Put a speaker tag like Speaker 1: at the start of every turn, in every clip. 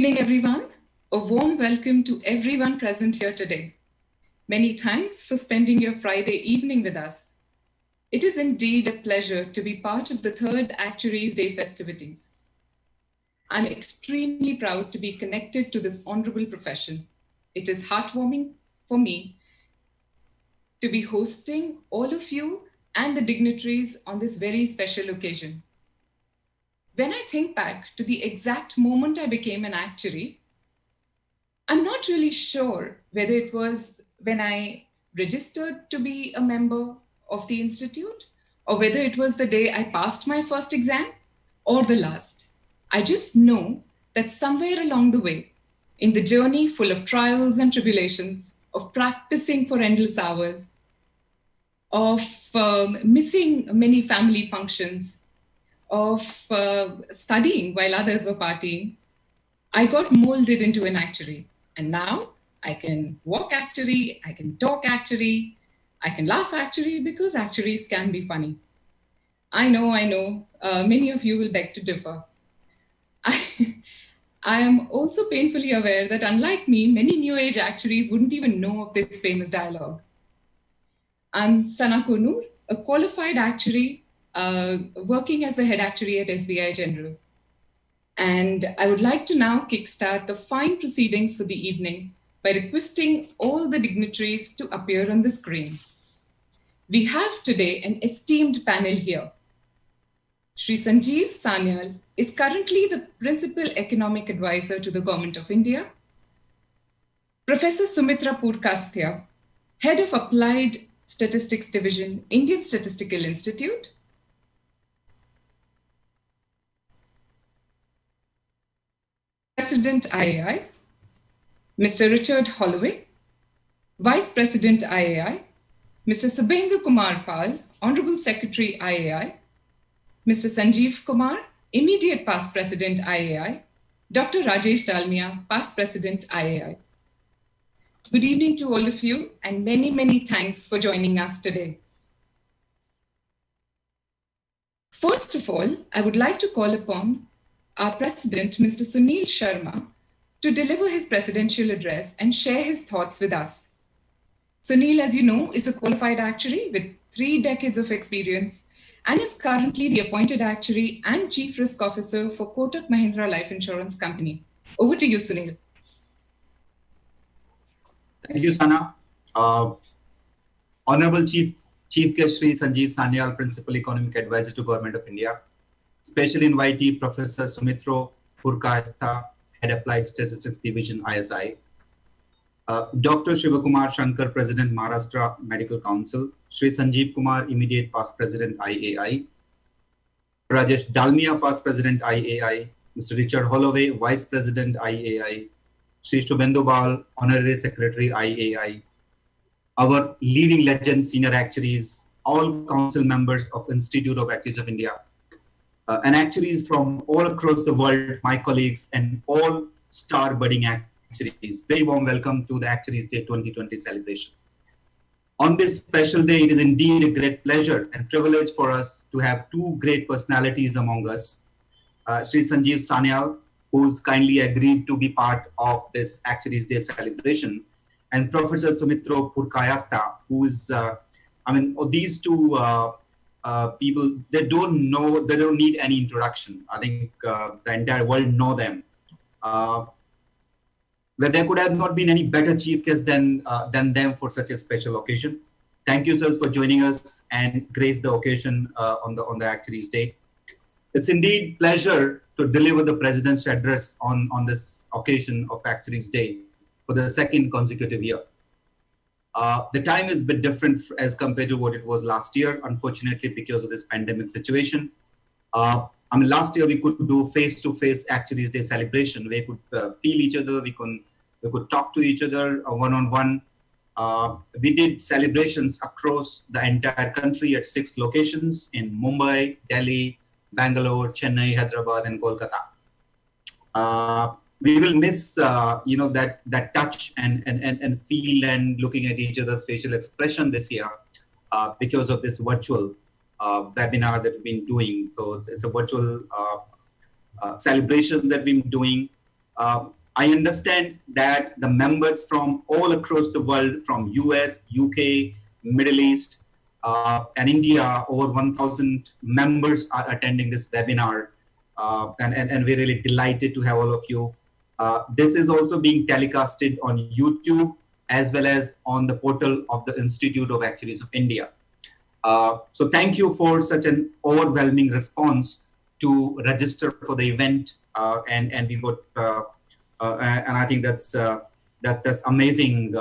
Speaker 1: evening, everyone. A warm welcome to everyone present here today. Many thanks for spending your Friday evening with us. It is indeed a pleasure to be part of the third Actuaries Day festivities. I'm extremely proud to be connected to this honorable profession. It is heartwarming for me to be hosting all of you and the dignitaries on this very special occasion. When I think back to the exact moment I became an actuary, I'm not really sure whether it was when I registered to be a member of the institute or whether it was the day I passed my first exam or the last. I just know that somewhere along the way, in the journey full of trials and tribulations, of practicing for endless hours, of missing many family functions, of studying while others were partying, I got molded into an actuary. And now I can walk actuary, I can talk actuary, I can laugh actuary because actuaries can be funny. I know, many of you will beg to differ. I am also painfully aware that unlike me, many new age actuaries wouldn't even know of this famous dialogue. I'm Sana Konur, a qualified actuary working as the head actuary at SBI General. And I would like to now kickstart the fine proceedings for the evening by requesting all the dignitaries to appear on the screen. We have today an esteemed panel here. Shri Sanjeev Sanyal is currently the Principal Economic Advisor to the Government of India. Professor Sumitra Purkasthya, Head of Applied Statistics Division, Indian Statistical Institute. President IAI, Mr. Richard Holloway, Vice President IAI, Mr. Subhendra Kumar Pal, Honorable Secretary IAI, Mr. Sanjeev Kumar, Immediate Past President IAI, Dr. Rajesh Dalmia, Past President IAI. Good evening to all of you, and many, many thanks for joining us today. First of all, I would like to call upon our President, Mr. Sunil Sharma, to deliver his presidential address and share his thoughts with us. Sunil, as you know, is a qualified actuary with 3 decades of experience and is currently the appointed actuary and chief risk officer for Kotak Mahindra Life Insurance Company. Over to you, Sunil.
Speaker 2: Thank you, Sana. Honorable Chief Guest Shri Sanjeev Sanyal, Principal Economic Advisor to Government of India. Special invitee Professor Sumitra Purkasthya, Head Applied Statistics Division, ISI. Dr. Shivakumar Shankar, President, Maharashtra Medical Council. Shri Sanjeev Kumar, Immediate Past President, IAI. Rajesh Dalmia, Past President, IAI. Mr. Richard Holloway, Vice President, IAI. Shri Shubhendu Bal, Honorary Secretary, IAI. Our leading legends, senior actuaries, all council members of Institute of Actuaries of India, and actuaries from all across the world, my colleagues, and all star budding actuaries. Very warm welcome to the Actuaries Day 2020 celebration. On this special day, it is indeed a great pleasure and privilege for us to have 2 great personalities among us. Shri Sanjeev Sanyal, who's kindly agreed to be part of this Actuaries Day celebration, and Professor Sumitra Purkasthya, who is, these 2 people, they don't need any introduction. I think the entire world know them. Where there could have not been any better chief guest than them for such a special occasion. Thank you, sirs, for joining us and grace the occasion on the Actuaries Day. It's indeed pleasure to deliver the President's address on this occasion of Actuaries Day for the 2nd consecutive year. The time is a bit different as compared to what it was last year, unfortunately, because of this pandemic situation. Last year we could do face-to-face Actuaries Day celebration. We could feel each other, we could talk to each other one-on-one. We did celebrations across the entire country at 6 locations in Mumbai, Delhi, Bangalore, Chennai, Hyderabad, and Kolkata. We will miss, that touch and feel and looking at each other's facial expression this year because of this virtual webinar that we've been doing. So it's a virtual celebration that we've been doing. I understand that the members from all across the world, from US, UK, Middle East, and India, over 1,000 members are attending this webinar. And we're really delighted to have all of you. This is also being telecasted on YouTube as well as on the portal of the Institute of Actuaries of India. So thank you for such an overwhelming response to register for the event, and we got and I think that's amazing,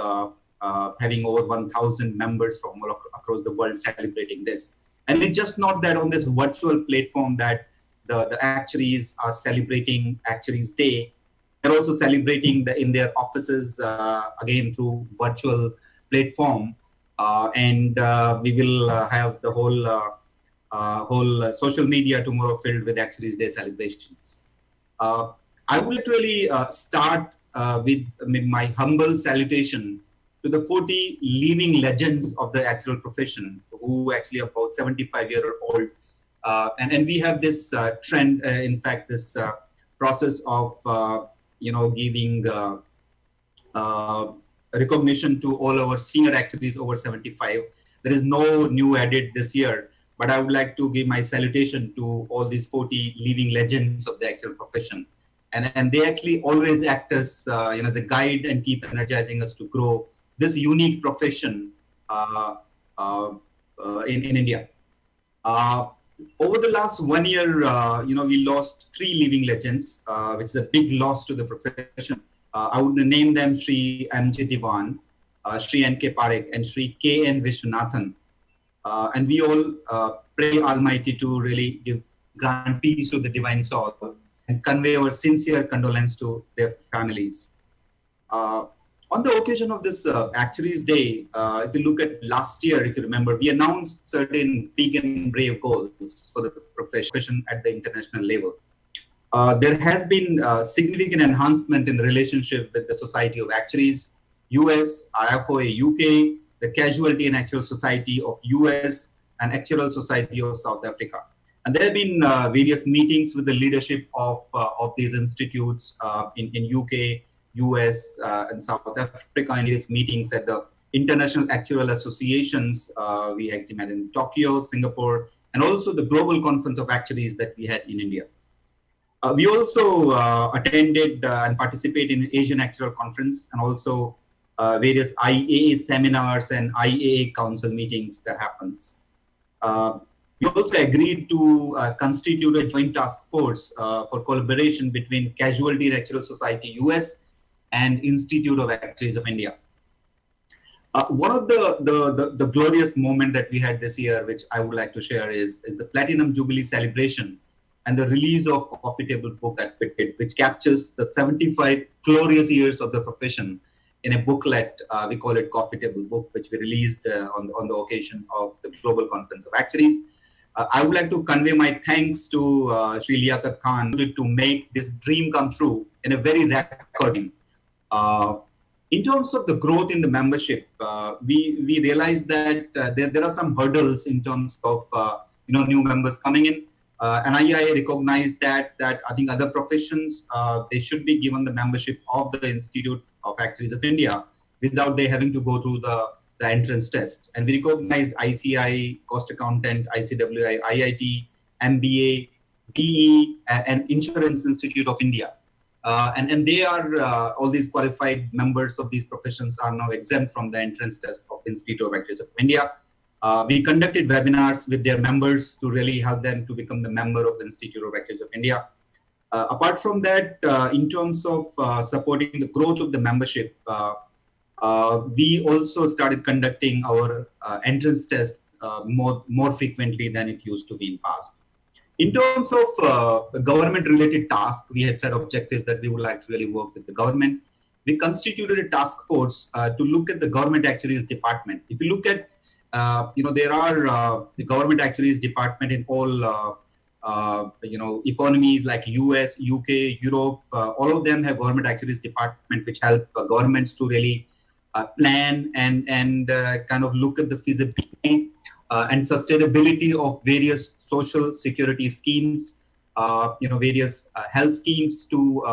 Speaker 2: having over 1,000 members from all across the world celebrating this. And it's just not that on this virtual platform that the actuaries are celebrating Actuaries Day. They're also celebrating in their offices again through virtual platform, and we will have the whole social media tomorrow filled with Actuaries Day celebrations. I would really start with my humble salutation to the 40 living legends of the actuarial profession, who actually are about 75-year-old. And we have this trend, in fact, this process of, giving recognition to all our senior actuaries over 75. There is no new edit this year, but I would like to give my salutation to all these 40 living legends of the actuarial profession. And they actually always act as, as a guide and keep energizing us to grow this unique profession in India. Over the last 1 year, we lost 3 living legends, which is a big loss to the profession. I would name them Sri M.J. Diwan, Sri N.K. Parekh, and Sri K.N. Vishwanathan. And we all pray Almighty to really grant peace to the divine soul and convey our sincere condolence to their families. On the occasion of this Actuaries Day, if you look at last year, if you remember, we announced certain big and brave goals for the profession at the international level. There has been significant enhancement in the relationship with the Society of Actuaries, US, IFOA, UK, the Casualty and Actuarial Society of US, and Actuarial Society of South Africa. And there have been various meetings with the leadership of these institutes in UK, US, and South Africa, and various meetings at the International Actuarial Associations we had in Tokyo, Singapore, and also the Global Conference of Actuaries that we had in India. We also attended and participated in Asian Actuarial Conference and also various IAA seminars and IAA council meetings that happens. We also agreed to constitute a joint task force for collaboration between Casualty and Actuarial Society US and Institute of Actuaries of India. One of the glorious moment that we had this year, which I would like to share, is the Platinum Jubilee celebration and the release of Coffee Table book that we did, which captures the 75 glorious years of the profession in a booklet. We call it Coffee Table book, which we released on the occasion of the Global Conference of Actuaries. I would like to convey my thanks to Sri Liaquat Khan to make this dream come true in a very record time. In terms of the growth in the membership, we realized that there are some hurdles in terms of new members coming in. And IIA recognized that I think other professions, they should be given the membership of the Institute of Actuaries of India without they having to go through the entrance test. And we recognize ICI, Cost Accountant, ICWI, IIT, MBA, BE, and Insurance Institute of India. And they are, all these qualified members of these professions are now exempt from the entrance test of Institute of Actuaries of India. We conducted webinars with their members to really help them to become the member of the Institute of Actuaries of India. Apart from that, in terms of supporting the growth of the membership, we also started conducting our entrance test more frequently than it used to be in past. In terms of government-related tasks, we had set objectives that we would like to really work with the government. We constituted a task force to look at the government actuaries department. If you look at, there are the government actuaries department in all, economies like US, UK, Europe. All of them have government actuaries department, which help governments to really plan and kind of look at the feasibility and sustainability of various social security schemes, various health schemes to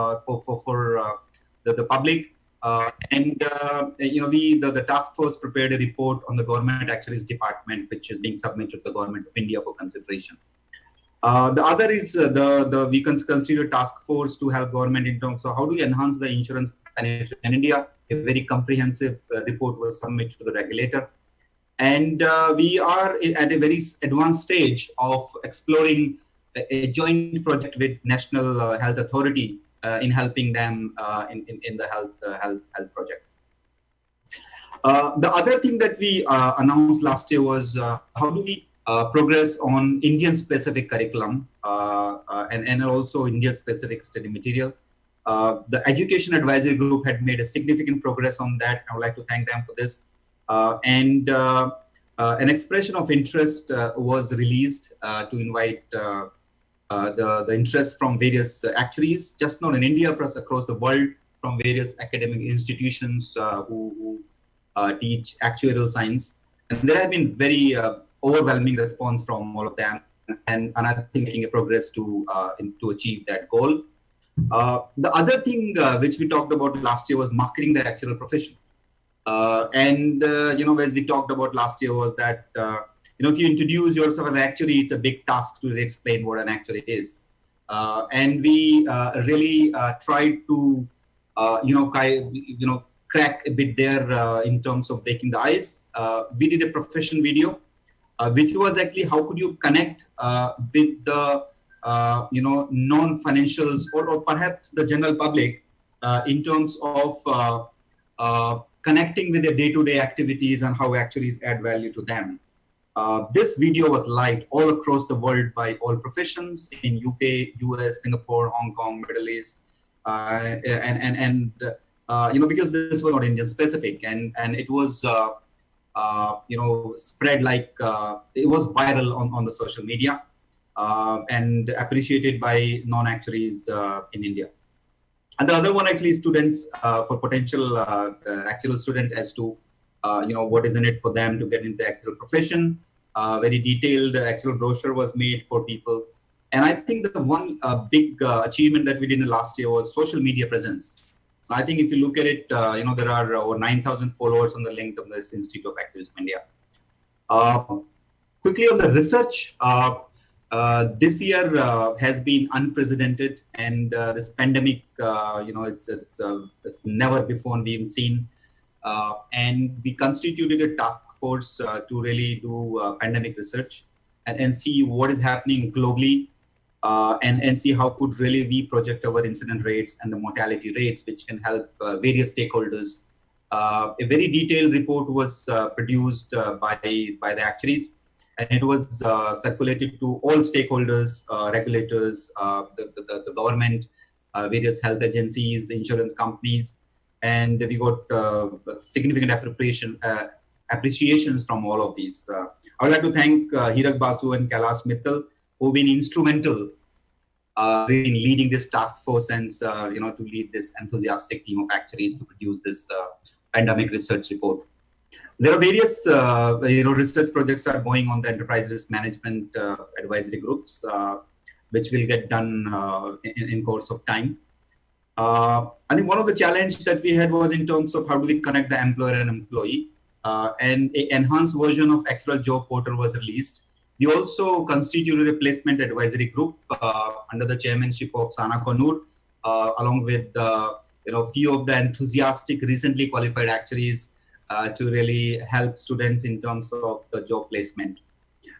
Speaker 2: the public. The task force prepared a report on the government actuaries department, which is being submitted to the government of India for consideration. The other is we constitute a task force to help government in terms of how do we enhance the insurance penetration in India. A very comprehensive report was submitted to the regulator. And we are at a very advanced stage of exploring a joint project with National Health Authority in helping them in the health project. The other thing that we announced last year was how do we progress on Indian-specific curriculum and also India-specific study material. The Education Advisory Group had made a significant progress on that. I would like to thank them for this. An expression of interest was released to invite the interest from various actuaries, just not in India, but across the world, from various academic institutions who teach actuarial science. And there have been very overwhelming response from all of them, and I think making a progress to achieve that goal. The other thing which we talked about last year was marketing the actuarial profession. As we talked about last year was that, if you introduce yourself as an actuary, it's a big task to explain what an actuary is. And we really tried to, crack a bit there in terms of breaking the ice. We did a profession video, which was actually how could you connect with the, non-financials or perhaps the general public in terms of connecting with their day-to-day activities and how actuaries add value to them. This video was liked all across the world by all professions in UK, US, Singapore, Hong Kong, Middle East, because this was not Indian specific, and it was spread like it was viral on the social media and appreciated by non-actuaries in India. And the other one actually is students for potential actual student as to what is in it for them to get into the actual profession. Very detailed actual brochure was made for people. And I think the one big achievement that we did in the last year was social media presence. So I think if you look at it, there are over 9,000 followers on the link of this Institute of Actuaries of India. Quickly on the research, this year has been unprecedented, and this pandemic, it's never before we've seen. And we constituted a task force to really do pandemic research and see what is happening globally, and see how could really we project our incident rates and the mortality rates, which can help various stakeholders. A very detailed report was produced by the actuaries, and it was circulated to all stakeholders, regulators, the government, various health agencies, insurance companies, and we got significant appreciations from all of these. I would like to thank Hirak Basu and Kailash Mittal, who've been instrumental in leading this task force and to lead this enthusiastic team of actuaries to produce this pandemic research report. There are various research projects are going on the enterprise risk management advisory groups, which will get done in course of time. I think one of the challenges that we had was in terms of how do we connect the employer and employee, and an enhanced version of actual job portal was released. We also constituted a placement advisory group under the chairmanship of Sana Konur, along with few of the enthusiastic, recently qualified actuaries to really help students in terms of the job placement.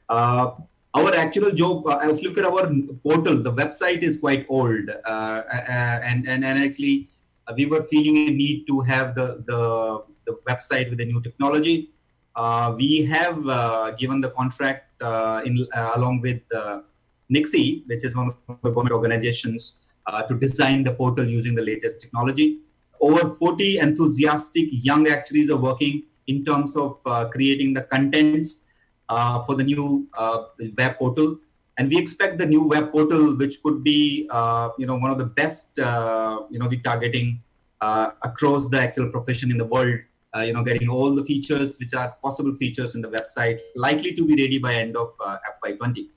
Speaker 2: Our actual job, if you look at our portal, the website is quite old, and actually we were feeling a need to have the website with the new technology. We have given the contract along with NIXI, which is one of the government organizations, to design the portal using the latest technology. Over 40 enthusiastic young actuaries are working in terms of creating the contents for the new web portal. And we expect the new web portal, which could be one of the best, we're targeting across the actual profession in the world, getting all the features which are possible features in the website, likely to be ready by end of FY20.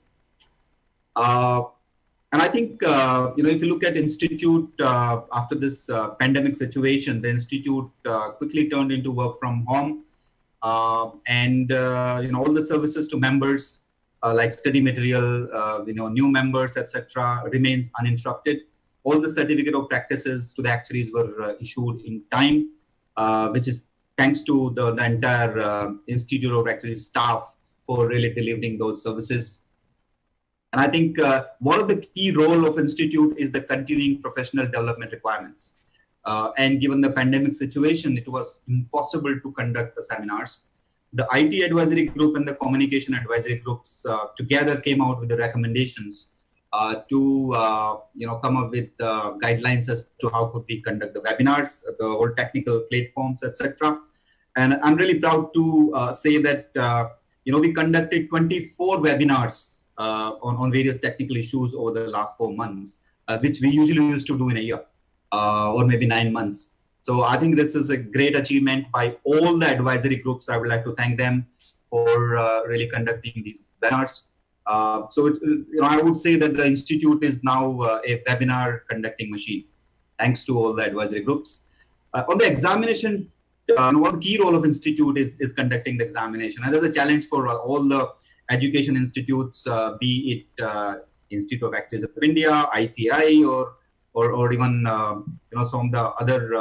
Speaker 2: And I think, if you look at Institute after this pandemic situation, the Institute quickly turned into work from home. All the services to members like study material, new members, etc., remains uninterrupted. All the certificate of practices to the actuaries were issued in time, which is thanks to the entire Institute of Actuaries staff for really delivering those services. And I think one of the key role of Institute is the continuing professional development requirements. And given the pandemic situation, it was impossible to conduct the seminars. The IT advisory group and the communication advisory groups together came out with the recommendations to come up with guidelines as to how could we conduct the webinars, the whole technical platforms, etc. And I'm really proud to say that we conducted 24 webinars on various technical issues over the last 4 months, which we usually used to do in a year or maybe 9 months. So I think this is a great achievement by all the advisory groups. I would like to thank them for really conducting these webinars. I would say that the Institute is now a webinar conducting machine, thanks to all the advisory groups. On the examination, one key role of Institute is conducting the examination. And there's a challenge for all the education institutes, be it Institute of Actuaries of India, ICI, or even some of the other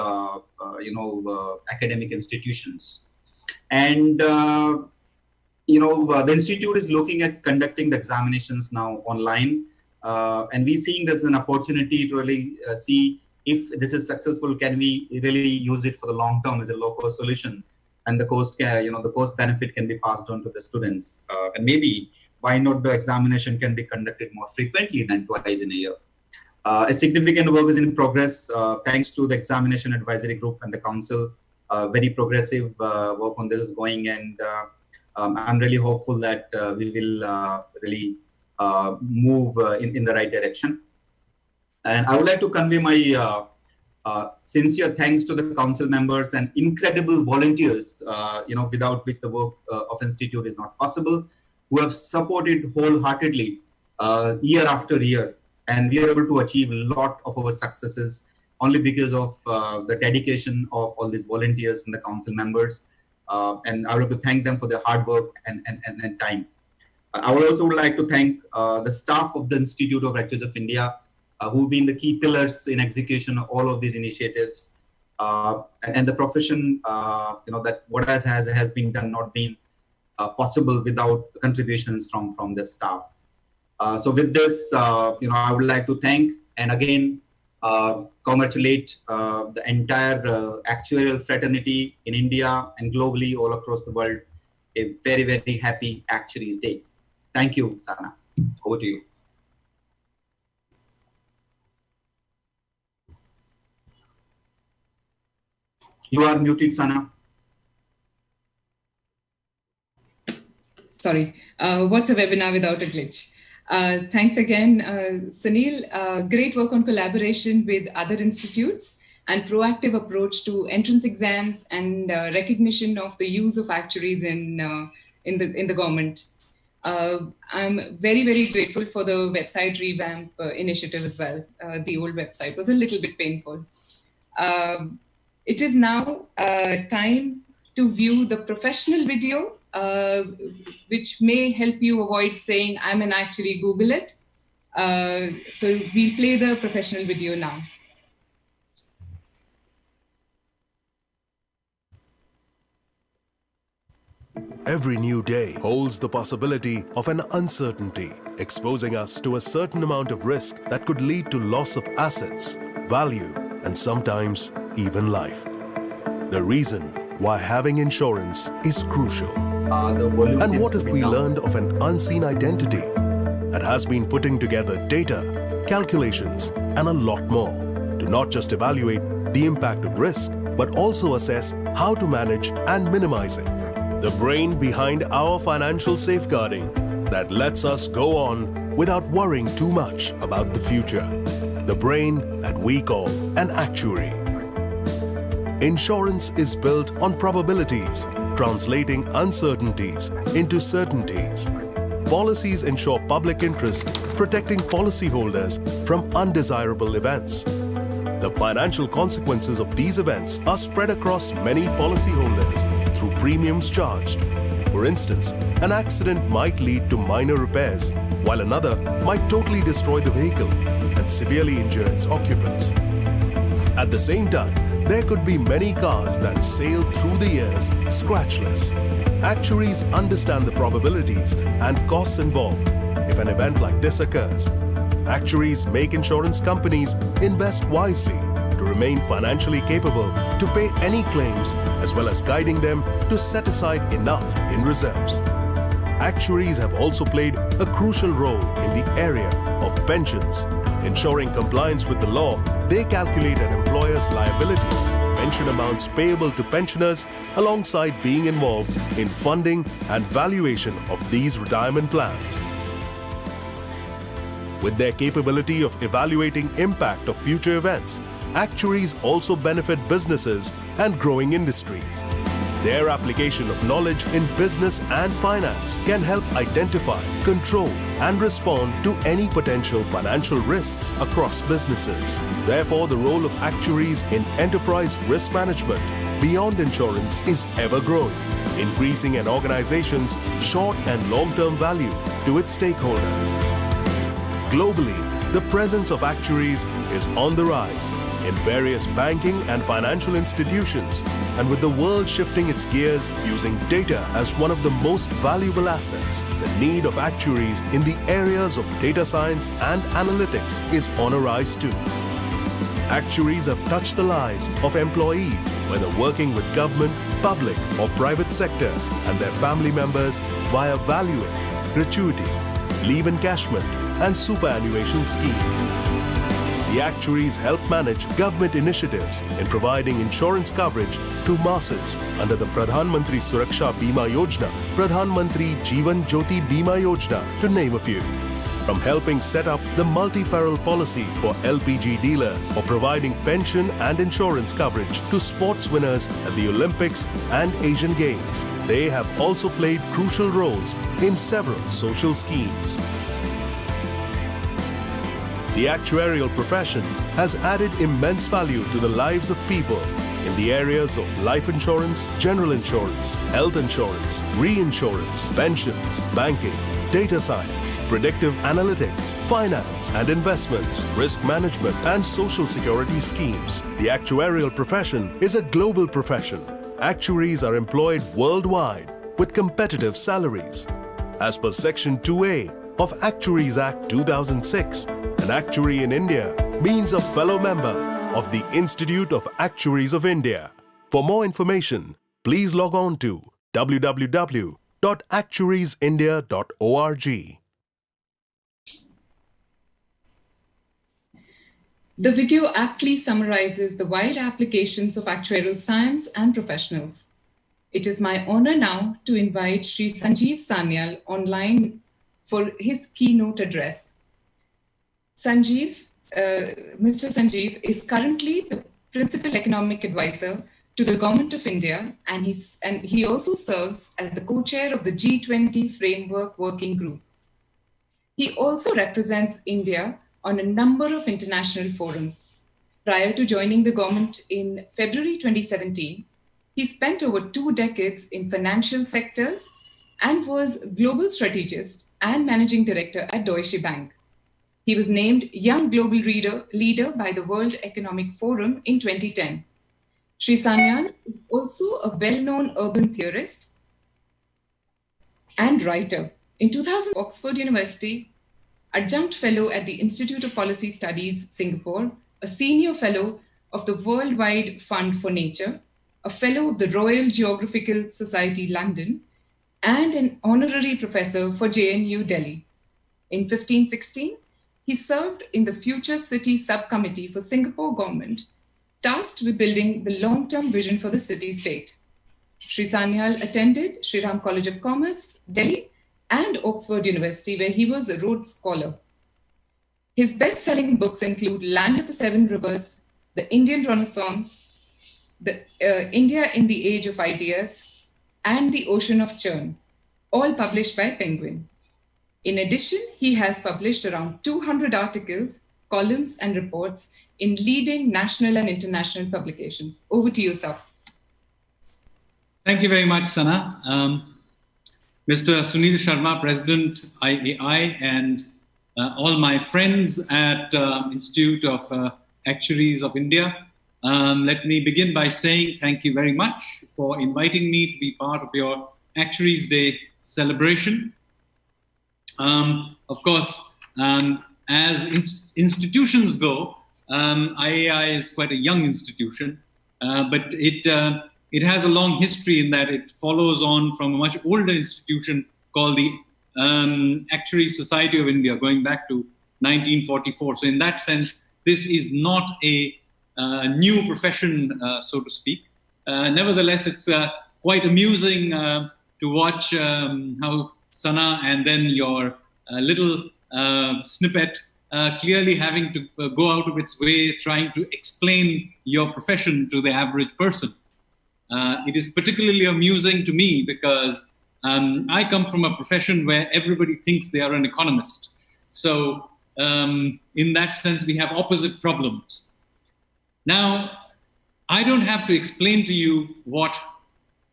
Speaker 2: academic institutions. And the institute is looking at conducting the examinations now online, and we're seeing this as an opportunity to really see if this is successful. Can we really use it for the long term as a low-cost solution? And the cost, the cost benefit can be passed on to the students. And maybe why not the examination can be conducted more frequently than twice in a year. A significant work is in progress thanks to the examination advisory group and the council. Very progressive work on this is going, and I'm really hopeful that we will really move in the right direction. And I would like to convey my sincere thanks to the council members and incredible volunteers, without which the work of Institute is not possible, who have supported wholeheartedly year after year. And we are able to achieve a lot of our successes only because of the dedication of all these volunteers and the council members. And I would like to thank them for their hard work and time. I would also like to thank the staff of the Institute of Actuaries of India, who've been the key pillars in execution of all of these initiatives, and the profession, that what has been done, not been possible without contributions from the staff. So with this, I would like to thank and again congratulate the entire actuarial fraternity in India and globally all across the world. A very, very happy Actuaries Day. Thank you, Sana. Over to you. You are muted, Sana.
Speaker 1: Sorry, what's a webinar without a glitch? Thanks again, Sunil. Great work on collaboration with other institutes and proactive approach to entrance exams and recognition of the use of actuaries in the government. I'm very, very grateful for the website revamp initiative as well. The old website was a little bit painful. It is now time to view the professional video, which may help you avoid saying, I'm an actuary, Google it. So we'll play the professional video now.
Speaker 3: Every new day holds the possibility of an uncertainty, exposing us to a certain amount of risk that could lead to loss of assets, value, and sometimes even life. The reason why having insurance is crucial. And what if we learned of an unseen identity that has been putting together data, calculations, and a lot more to not just evaluate the impact of risk, but also assess how to manage and minimize it. The brain behind our financial safeguarding that lets us go on without worrying too much about the future. The brain that we call an actuary. Insurance is built on probabilities, translating uncertainties into certainties. policies ensure public interest, protecting policyholders from undesirable events. The financial consequences of these events are spread across many policyholders through premiums charged. For instance, an accident might lead to minor repairs, while another might totally destroy the vehicle and severely injure its occupants. At the same time, there could be many cars that sail through the years scratchless. Actuaries understand the probabilities and costs involved if an event like this occurs. Actuaries make insurance companies invest wisely to remain financially capable to pay any claims, as well as guiding them to set aside enough in reserves. Actuaries have also played a crucial role in the area of pensions. Ensuring compliance with the law, they calculate an employer's liability, pension amounts payable to pensioners, alongside being involved in funding and valuation of these retirement plans. With their capability of evaluating impact of future events, actuaries also benefit businesses and growing industries. Their application of knowledge in business and finance can help identify, control, and respond to any potential financial risks across businesses. Therefore, the role of actuaries in enterprise risk management beyond insurance is ever growing, increasing an organization's short and long-term value to its stakeholders. Globally, the presence of actuaries is on the rise in various banking and financial institutions, and with the world shifting its gears using data as one of the most valuable assets, the need of actuaries in the areas of data science and analytics is on a rise too. Actuaries have touched the lives of employees, whether working with government, public or private sectors, and their family members via valuing, gratuity, leave encashment and superannuation schemes. The actuaries help manage government initiatives in providing insurance coverage to masses under the Pradhan Mantri Suraksha Bima Yojana, Pradhan Mantri Jeevan Jyoti Bima Yojana, to name a few. From helping set up the multi-peril policy for LPG dealers or providing pension and insurance coverage to sports winners at the Olympics and Asian Games, they have also played crucial roles in several social schemes. The actuarial profession has added immense value to the lives of people in the areas of life insurance, general insurance, health insurance, reinsurance, pensions, banking, data science, predictive analytics, finance and investments, risk management and social security schemes. The actuarial profession is a global profession. Actuaries are employed worldwide with competitive salaries. As per Section 2A of Actuaries Act 2006, an actuary in India means a fellow member of the Institute of Actuaries of India. For more information, please log on to www.actuariesindia.org.
Speaker 1: The video aptly summarizes the wide applications of actuarial science and professionals. It is my honor now to invite Sri Sanjeev Sanyal online for his keynote address. Mr. Sanjeev is currently the Principal Economic Advisor to the Government of India, and he also serves as the co-chair of the G20 Framework Working Group. He also represents India on a number of international forums. Prior to joining the government in February 2017, he spent over 2 decades in financial sectors and was global strategist and managing director at Deutsche Bank. He was named Young Global Leader by the World Economic Forum in 2010. Sri Sanyal is also a well-known urban theorist and writer. In 2000, Oxford University, adjunct fellow at the Institute of Policy Studies, Singapore, a senior fellow of the Worldwide Fund for Nature, a fellow of the Royal Geographical Society, London, and an honorary professor for JNU Delhi. In 1516, he served in the Future City Subcommittee for Singapore government, tasked with building the long-term vision for the city-state. Sri Sanyal attended Sri Ram College of Commerce, Delhi, and Oxford University, where he was a Rhodes Scholar. His best-selling books include Land of the Seven Rivers, The Indian Renaissance, India in the Age of Ideas, and The Ocean of Churn, all published by Penguin. In addition, he has published around 200 articles, columns, and reports in leading national and international publications. Over to you, sir.
Speaker 4: Thank you very much, Sana. Mr. Sunil Sharma, President, IAI, and all my friends at Institute of Actuaries of India. Let me begin by saying thank you very much for inviting me to be part of your Actuaries Day celebration. Of course, as institutions go, IAI is quite a young institution, but it has a long history in that it follows on from a much older institution called the Actuaries Society of India, going back to 1944. So in that sense, this is not a new profession, so to speak. Nevertheless, it's quite amusing to watch how Sana and then your little snippet clearly having to go out of its way trying to explain your profession to the average person. It is particularly amusing to me because I come from a profession where everybody thinks they are an economist. So in that sense, we have opposite problems. Now, I don't have to explain to you what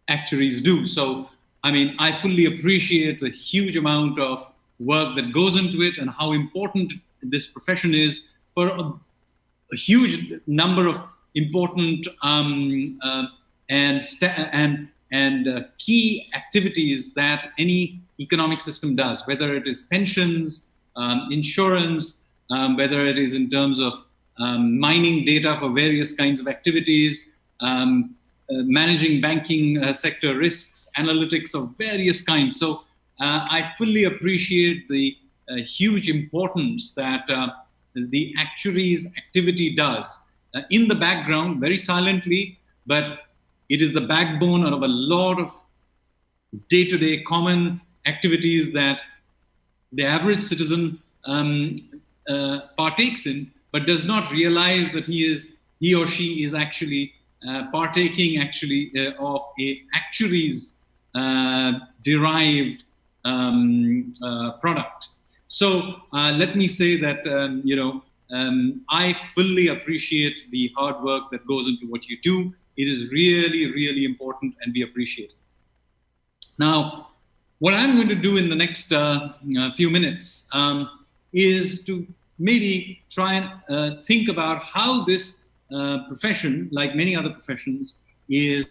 Speaker 4: actuaries do. So, I mean, I fully appreciate the huge amount of work that goes into it and how important this profession is for a huge number of important key activities that any economic system does, whether it is pensions, insurance, whether it is in terms of mining data for various kinds of activities, managing banking sector risks, analytics of various kinds. So I fully appreciate the huge importance that the actuaries activity does in the background, very silently, but it is the backbone of a lot of day-to-day common activities that the average citizen partakes in, but does not realize that he or she is actually partaking of a actuaries derived product. So let me say that I fully appreciate the hard work that goes into what you do. It is really, really important, and we appreciate it. Now, what I'm going to do in the next few minutes is to maybe try and think about how this profession, like many other professions, is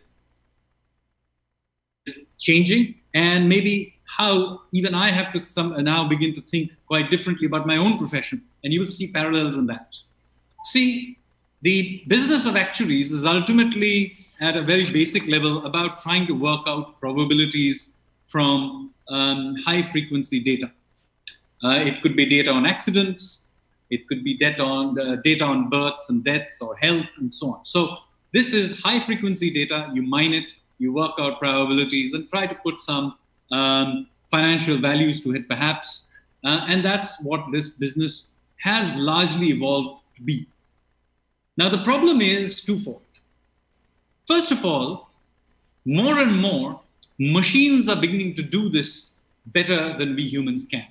Speaker 4: changing, and maybe how even I have to now begin to think quite differently about my own profession, and you will see parallels in that. See, the business of actuaries is ultimately, at a very basic level, about trying to work out probabilities from high-frequency data. It could be data on accidents. It could be data on births and deaths or health and so on. So this is high-frequency data. You mine it, you work out probabilities, and try to put some financial values to it, perhaps. And that's what this business has largely evolved to be. Now, the problem is twofold. First of all, more and more machines are beginning to do this better than we humans can.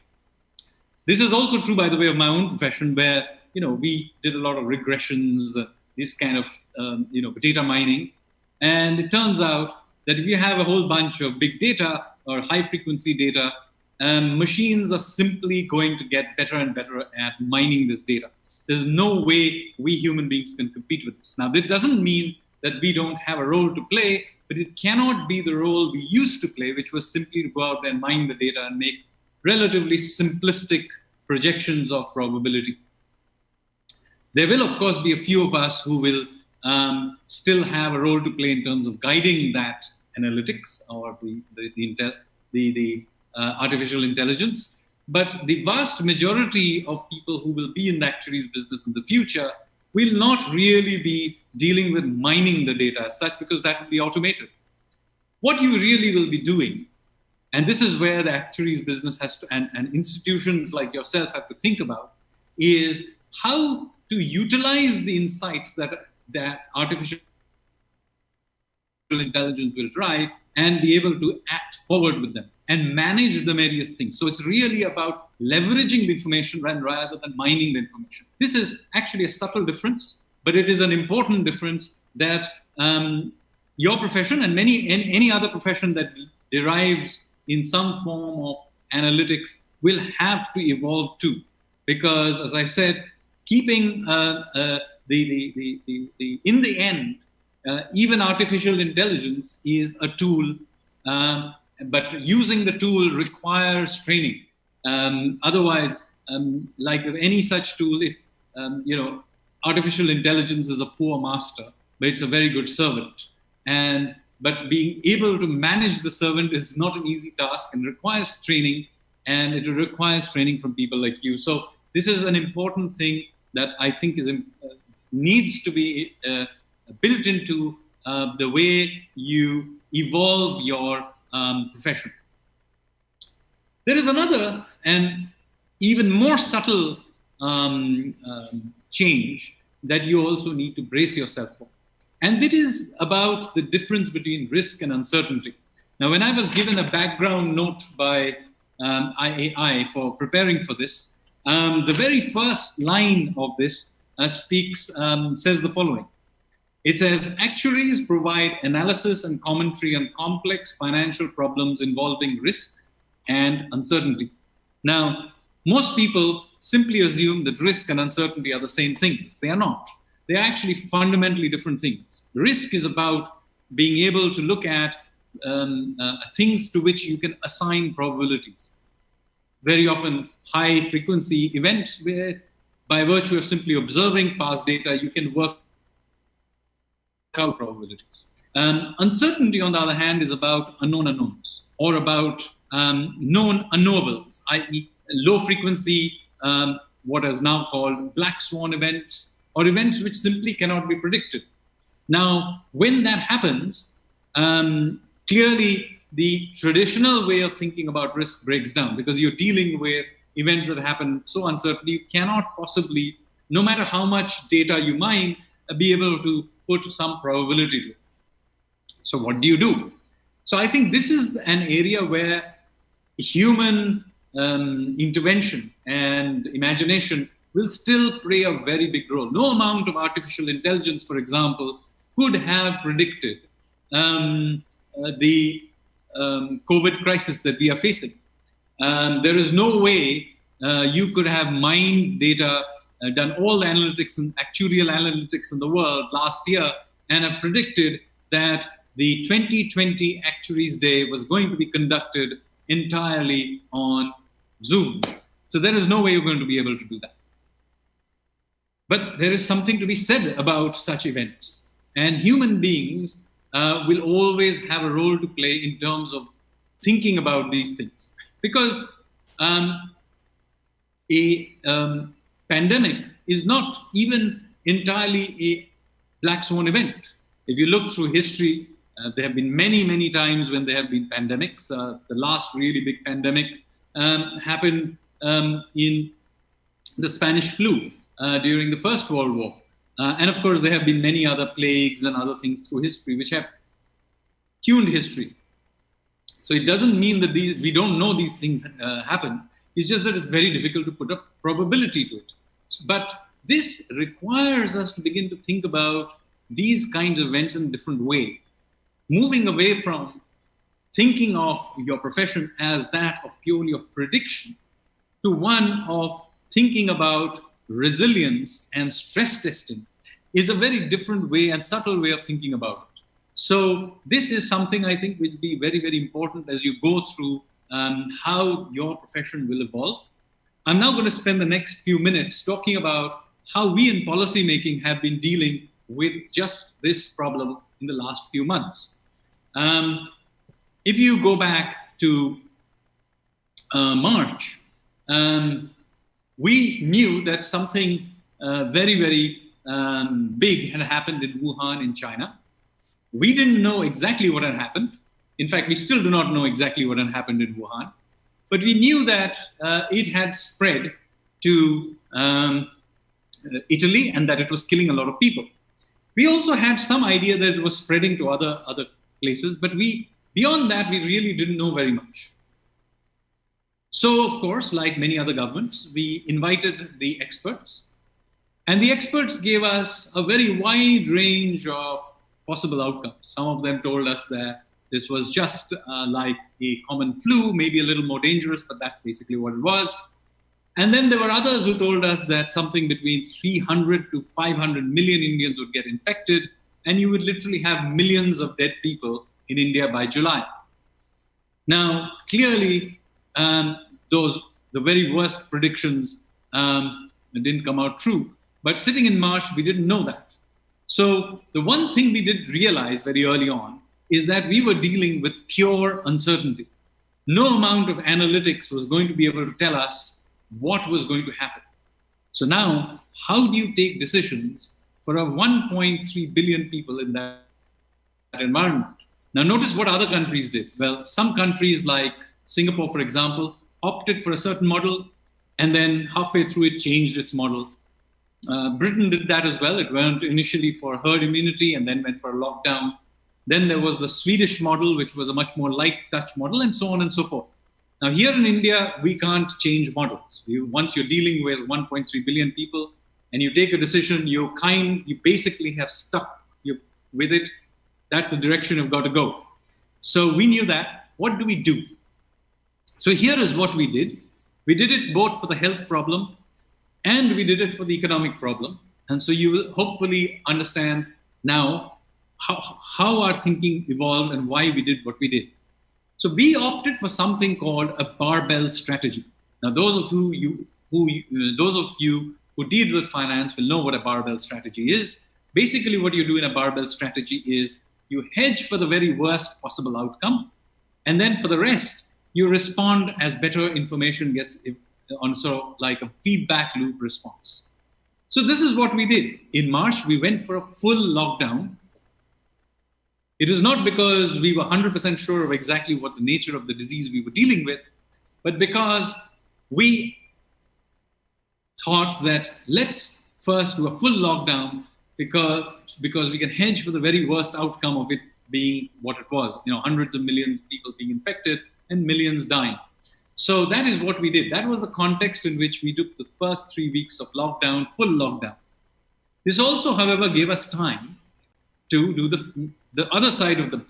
Speaker 4: This is also true, by the way, of my own profession, where we did a lot of regressions, this kind of data mining, and it turns out that if you have a whole bunch of big data or high-frequency data, machines are simply going to get better and better at mining this data. There's no way we human beings can compete with this. Now, this doesn't mean that we don't have a role to play, but it cannot be the role we used to play, which was simply to go out there and mine the data and make relatively simplistic projections of probability. There will, of course, be a few of us who will still have a role to play in terms of guiding that analytics or the artificial intelligence. But the vast majority of people who will be in the actuaries business in the future will not really be dealing with mining the data as such, because that will be automated. What you really will be doing, and this is where the actuaries business has to, and institutions like yourself have to think about, is how to utilize the insights that artificial intelligence will drive and be able to act forward with them. and manage the various things. So it's really about leveraging the information rather than mining the information. This is actually a subtle difference, but it is an important difference that your profession and any other profession that derives in some form of analytics will have to evolve too. Because, as I said, keeping in the end, even artificial intelligence is a tool, but using the tool requires training. Otherwise, like with any such tool, it's, artificial intelligence is a poor master, but it's a very good servant. But being able to manage the servant is not an easy task and requires training, and it requires training from people like you. So this is an important thing that I think needs to be built into the way you evolve your profession. There is another and even more subtle change that you also need to brace yourself for. And it is about the difference between risk and uncertainty. Now, when I was given a background note by IAI for preparing for this, the very first line of this says the following. It says, actuaries provide analysis and commentary on complex financial problems involving risk and uncertainty. Now, most people simply assume that risk and uncertainty are the same things. They are not. They are actually fundamentally different things. Risk is about being able to look at things to which you can assign probabilities. Very often high frequency events where by virtue of simply observing past data, you can work out probabilities. Uncertainty, on the other hand, is about unknown unknowns or about known unknowables, i.e. low frequency, what is now called black swan events, or events which simply cannot be predicted. Now, when that happens, clearly the traditional way of thinking about risk breaks down because you're dealing with events that happen so uncertain, you cannot possibly, no matter how much data you mine, be able to put some probability to it. So what do you do? So I think this is an area where human intervention and imagination will still play a very big role. No amount of artificial intelligence, for example, could have predicted the COVID crisis that we are facing. There is no way you could have mined data, done all the analytics and actuarial analytics in the world last year and have predicted that the 2020 Actuaries Day was going to be conducted entirely on Zoom. So there is no way you're going to be able to do that. But there is something to be said about such events. And human beings will always have a role to play in terms of thinking about these things. Because a pandemic is not even entirely a black swan event. If you look through history, there have been many, many times when there have been pandemics. The last really big pandemic happened in the Spanish flu during the First World War. And of course, there have been many other plagues and other things through history which have tuned history. So it doesn't mean that we don't know these things happen. It's just that it's very difficult to put a probability to it. But this requires us to begin to think about these kinds of events in a different way, moving away from thinking of your profession as that of purely of prediction to one of thinking about resilience and stress testing is a very different way and subtle way of thinking about it. So this is something I think will be very, very important as you go through how your profession will evolve. I'm now going to spend the next few minutes talking about how we in policymaking have been dealing with just this problem in the last few months. If you go back to March, we knew that something very, very big had happened in Wuhan in China. We didn't know exactly what had happened. In fact, we still do not know exactly what had happened in Wuhan. But we knew that it had spread to Italy and that it was killing a lot of people. We also had some idea that it was spreading to other places, but beyond that, we really didn't know very much. So, of course, like many other governments, we invited the experts, and the experts gave us a very wide range of possible outcomes. Some of them told us that this was just like a common flu, maybe a little more dangerous, but that's basically what it was. And then there were others who told us that something between 300 to 500 million Indians would get infected, and you would literally have millions of dead people in India by July. Now, clearly, the very worst predictions didn't come out true. But sitting in March, we didn't know that. So the one thing we did realize very early on is that we were dealing with pure uncertainty. No amount of analytics was going to be able to tell us what was going to happen. So now, how do you take decisions for a 1.3 billion people in that environment? Now, notice what other countries did. Well, some countries like Singapore, for example, opted for a certain model, and then halfway through it changed its model. Britain did that as well. It went initially for herd immunity and then went for a lockdown. Then there was the Swedish model, which was a much more light touch model, and so on and so forth. Now, here in India, we can't change models. Once you're dealing with 1.3 billion people and you take a decision, you basically have stuck with it. That's the direction you've got to go. So we knew that. What do we do? So here is what we did. We did it both for the health problem and we did it for the economic problem. And so you will hopefully understand now how our thinking evolved and why we did what we did. So we opted for something called a barbell strategy. Now, those of you who deal with finance will know what a barbell strategy is. Basically, what you do in a barbell strategy is you hedge for the very worst possible outcome, and then for the rest, you respond as better information gets on sort of like a feedback loop response. So this is what we did. In March, we went for a full lockdown. It is not because we were 100% sure of exactly what the nature of the disease we were dealing with, but because we thought that let's first do a full lockdown because we can hedge for the very worst outcome of it being what it was, hundreds of millions of people being infected and millions dying. So that is what we did. That was the context in which we took the first 3 weeks of lockdown, full lockdown. This also, however, gave us time to do the other side of the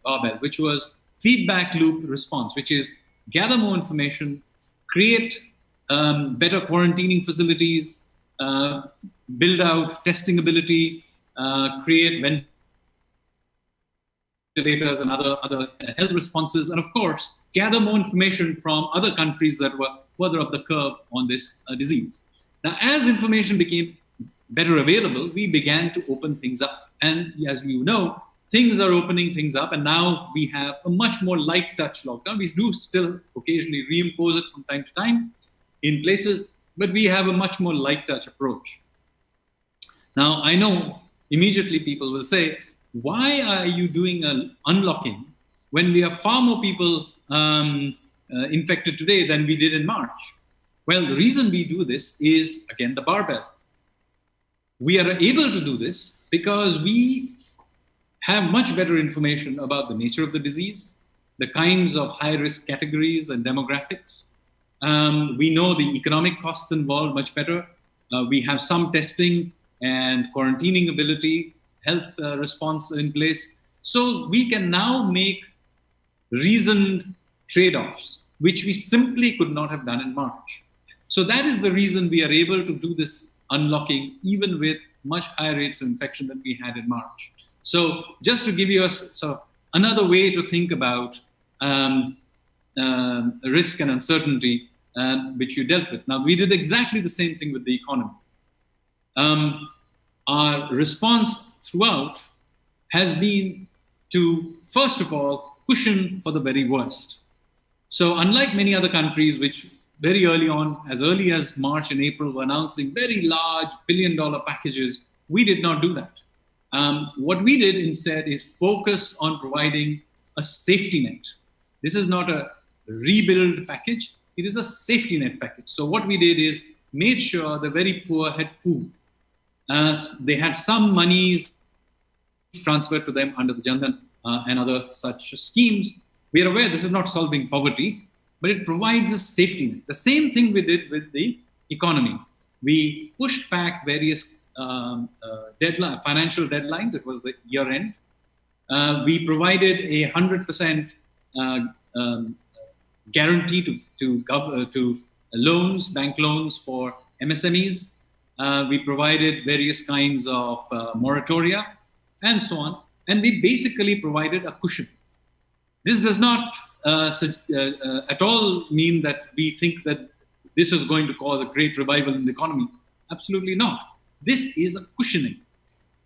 Speaker 4: barbell, which was feedback loop response, which is gather more information, create better quarantining facilities, build out testing ability, create ventilators and other health responses, and of course, gather more information from other countries that were further up the curve on this disease. Now, as information became better available, we began to open things up. And as you know, things are opening things up, and now we have a much more light touch lockdown. We do still occasionally reimpose it from time to time in places, but we have a much more light touch approach. Now, I know immediately people will say, why are you doing an unlocking when we have far more people infected today than we did in March? Well, the reason we do this is, again, the barbell. We are able to do this because we have much better information about the nature of the disease, the kinds of high-risk categories and demographics. We know the economic costs involved much better. We have some testing and quarantining ability, health response in place. So we can now make reasoned trade-offs, which we simply could not have done in March. So that is the reason we are able to do this unlocking, even with much higher rates of infection than we had in March. So just to give you another way to think about risk and uncertainty, which you dealt with. Now, we did exactly the same thing with the economy. Our response throughout has been to, first of all, cushion for the very worst. So unlike many other countries, which very early on, as early as March and April, were announcing very large billion-dollar packages, we did not do that. What we did instead is focus on providing a safety net. This is not a rebuild package. It is a safety net package. So what we did is made sure the very poor had food. They had some monies transferred to them under the Jan Dhan and other such schemes. We are aware this is not solving poverty, but it provides a safety net. The same thing we did with the economy. We pushed back various financial deadlines. It was the year end. We provided a 100% guarantee to loans, bank loans for MSMEs. We provided various kinds of moratoria and so on. And we basically provided a cushion. This does not at all mean that we think that this is going to cause a great revival in the economy. Absolutely not. This is a cushioning.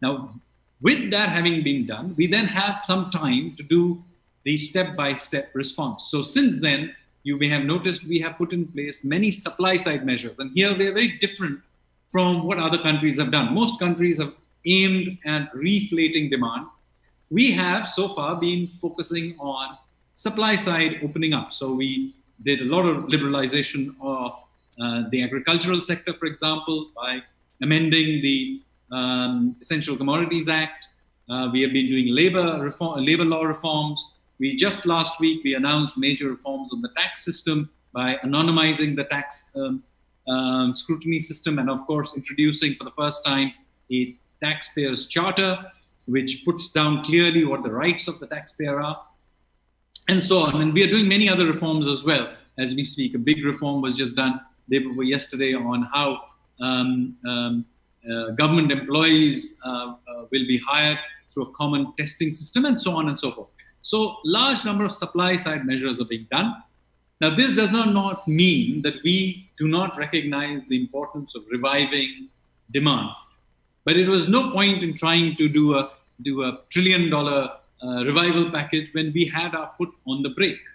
Speaker 4: Now, with that having been done, we then have some time to do the step-by-step response. So since then, you may have noticed we have put in place many supply-side measures. And here we are very different from what other countries have done. Most countries have aimed at reflating demand. We have so far been focusing on supply side opening up. So we did a lot of liberalization of the agricultural sector, for example, by amending the Essential Commodities Act. We have been doing labor law reforms. We just last week, we announced major reforms on the tax system by anonymizing the tax scrutiny system, and of course, introducing for the first time a taxpayer's charter, which puts down clearly what the rights of the taxpayer are, and so on. And we are doing many other reforms as well as we speak. A big reform was just done day before yesterday on how government employees will be hired through a common testing system, and so on and so forth. So large number of supply side measures are being done. Now, this does not mean that we do not recognize the importance of reviving demand. But it was no point in trying to do a $1 trillion revival package when we had our foot on the brake.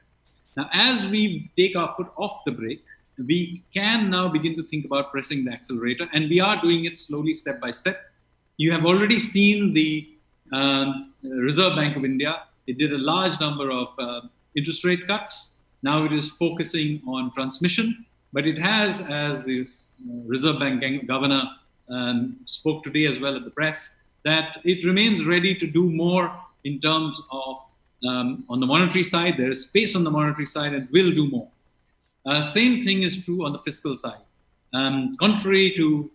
Speaker 4: Now, as we take our foot off the brake, we can now begin to think about pressing the accelerator, and we are doing it slowly, step by step. You have already seen the Reserve Bank of India. It did a large number of interest rate cuts. Now it is focusing on transmission, but it has, as the Reserve Bank governor spoke today as well at the press, that it remains ready to do more in terms of on the monetary side. There is space on the monetary side and will do more. Same thing is true on the fiscal side. Contrary to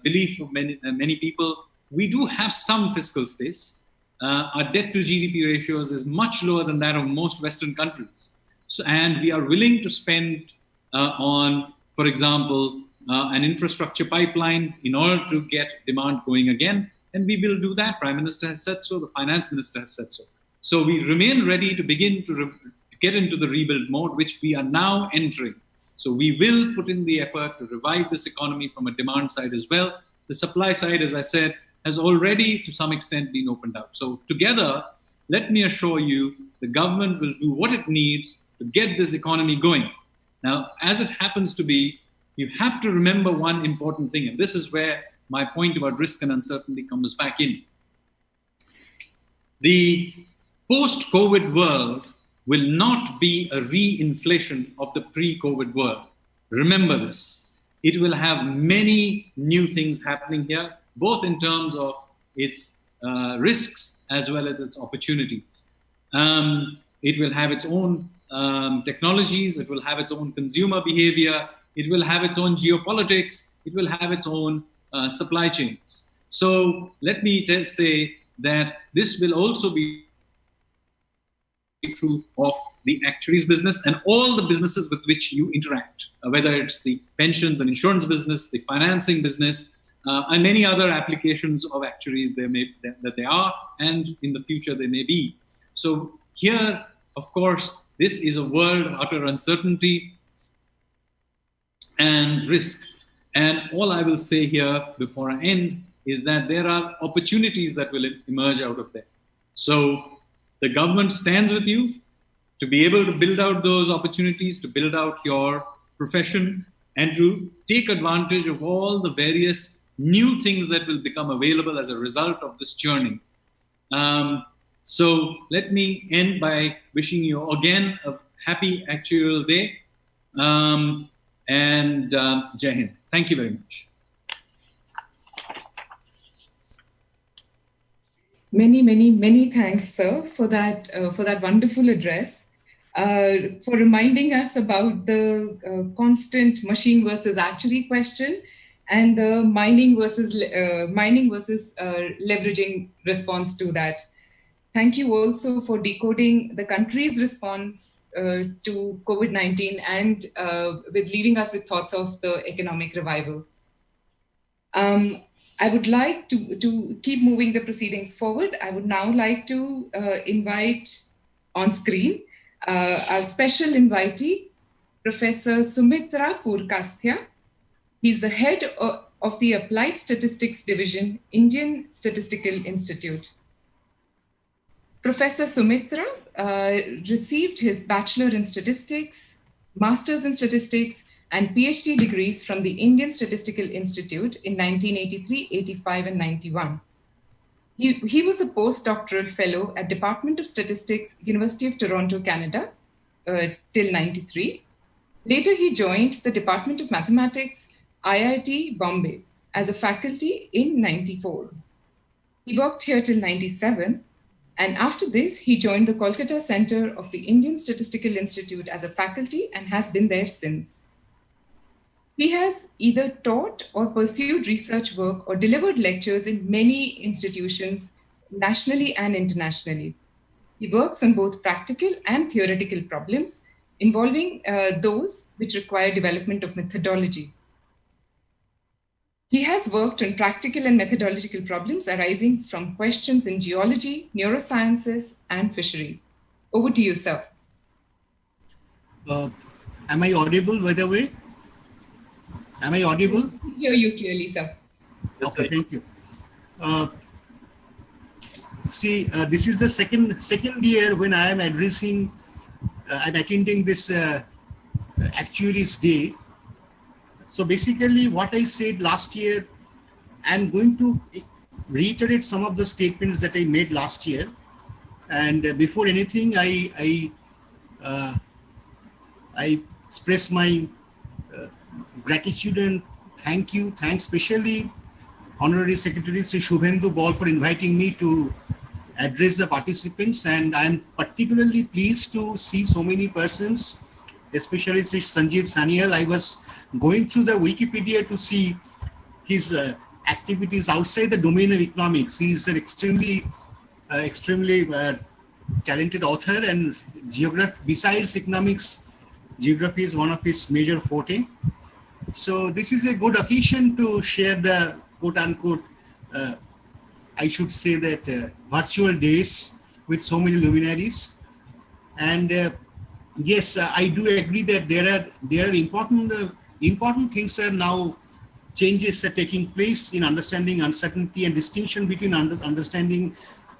Speaker 4: belief of many people, we do have some fiscal space. Our debt to GDP ratios is much lower than that of most Western countries. So, and we are willing to spend on, for example, an infrastructure pipeline in order to get demand going again. And we will do that. Prime Minister has said so. The Finance Minister has said so. So we remain ready to begin to get into the rebuild mode, which we are now entering. So we will put in the effort to revive this economy from a demand side as well. The supply side, as I said, has already to some extent been opened up. So together, let me assure you, the government will do what it needs to get this economy going. Now, as it happens to be, you have to remember one important thing, and this is where my point about risk and uncertainty comes back in. The post-COVID world will not be a re-inflation of the pre-COVID world. Remember this. It will have many new things happening here, both in terms of its risks as well as its opportunities. It will have its own technologies, it will have its own consumer behavior, it will have its own geopolitics, it will have its own supply chains. So let me say that this will also be true of the actuaries business and all the businesses with which you interact, whether it's the pensions and insurance business, the financing business, and many other applications of actuaries that they are, and in the future they may be. So here, of course, this is a world of utter uncertainty and risk. And all I will say here before I end is that there are opportunities that will emerge out of there. So the government stands with you to be able to build out those opportunities, to build out your profession, and to take advantage of all the various new things that will become available as a result of this journey. So let me end by wishing you again a happy actuarial day. And Jai Hind. Thank you very much.
Speaker 1: Many, many, many thanks, sir, for that wonderful address. for reminding us about the constant machine versus actuary question and the mining versus leveraging response to that. Thank you also for decoding the country's response to COVID-19 and with leaving us with thoughts of the economic revival. I would like to keep moving the proceedings forward. I would now like to invite on screen our special invitee, Professor Sumitra Purkasthya. He's the head of the Applied Statistics Division, Indian Statistical Institute. Professor Sumitra received his Bachelor in Statistics, Master's in Statistics, and PhD degrees from the Indian Statistical Institute in 1983, 85, and 91. He was a postdoctoral fellow at Department of Statistics, University of Toronto, Canada, till 93. Later, he joined the Department of Mathematics, IIT Bombay, as a faculty in 94. He worked here till 97. And after this, he joined the Kolkata Center of the Indian Statistical Institute as a faculty and has been there since. He has either taught or pursued research work or delivered lectures in many institutions, nationally and internationally. He works on both practical and theoretical problems involving those which require development of methodology. He has worked on practical and methodological problems arising from questions in geology, neurosciences, and fisheries. Over to you, sir.
Speaker 5: Am I audible, by the way? Am I audible?
Speaker 1: I hear you clearly, sir.
Speaker 5: Okay, thank you. This is the second year when I am addressing and attending this Actuaries Day. So basically what I said last year, I'm going to reiterate some of the statements that I made last year. And before anything, I express my gratitude and thanks especially Honorary Secretary Sri Shubhendu Bal for inviting me to address the participants. And I'm particularly pleased to see so many persons, especially Sri Sanjeev Sanyal. I was going through the Wikipedia to see his activities outside the domain of economics. He's an extremely talented author, and besides economics, geography is one of his major forte. So this is a good occasion to share the quote-unquote, I should say that virtual days with so many luminaries. And yes, I do agree that there are important things are now, changes are taking place in understanding uncertainty and distinction between understanding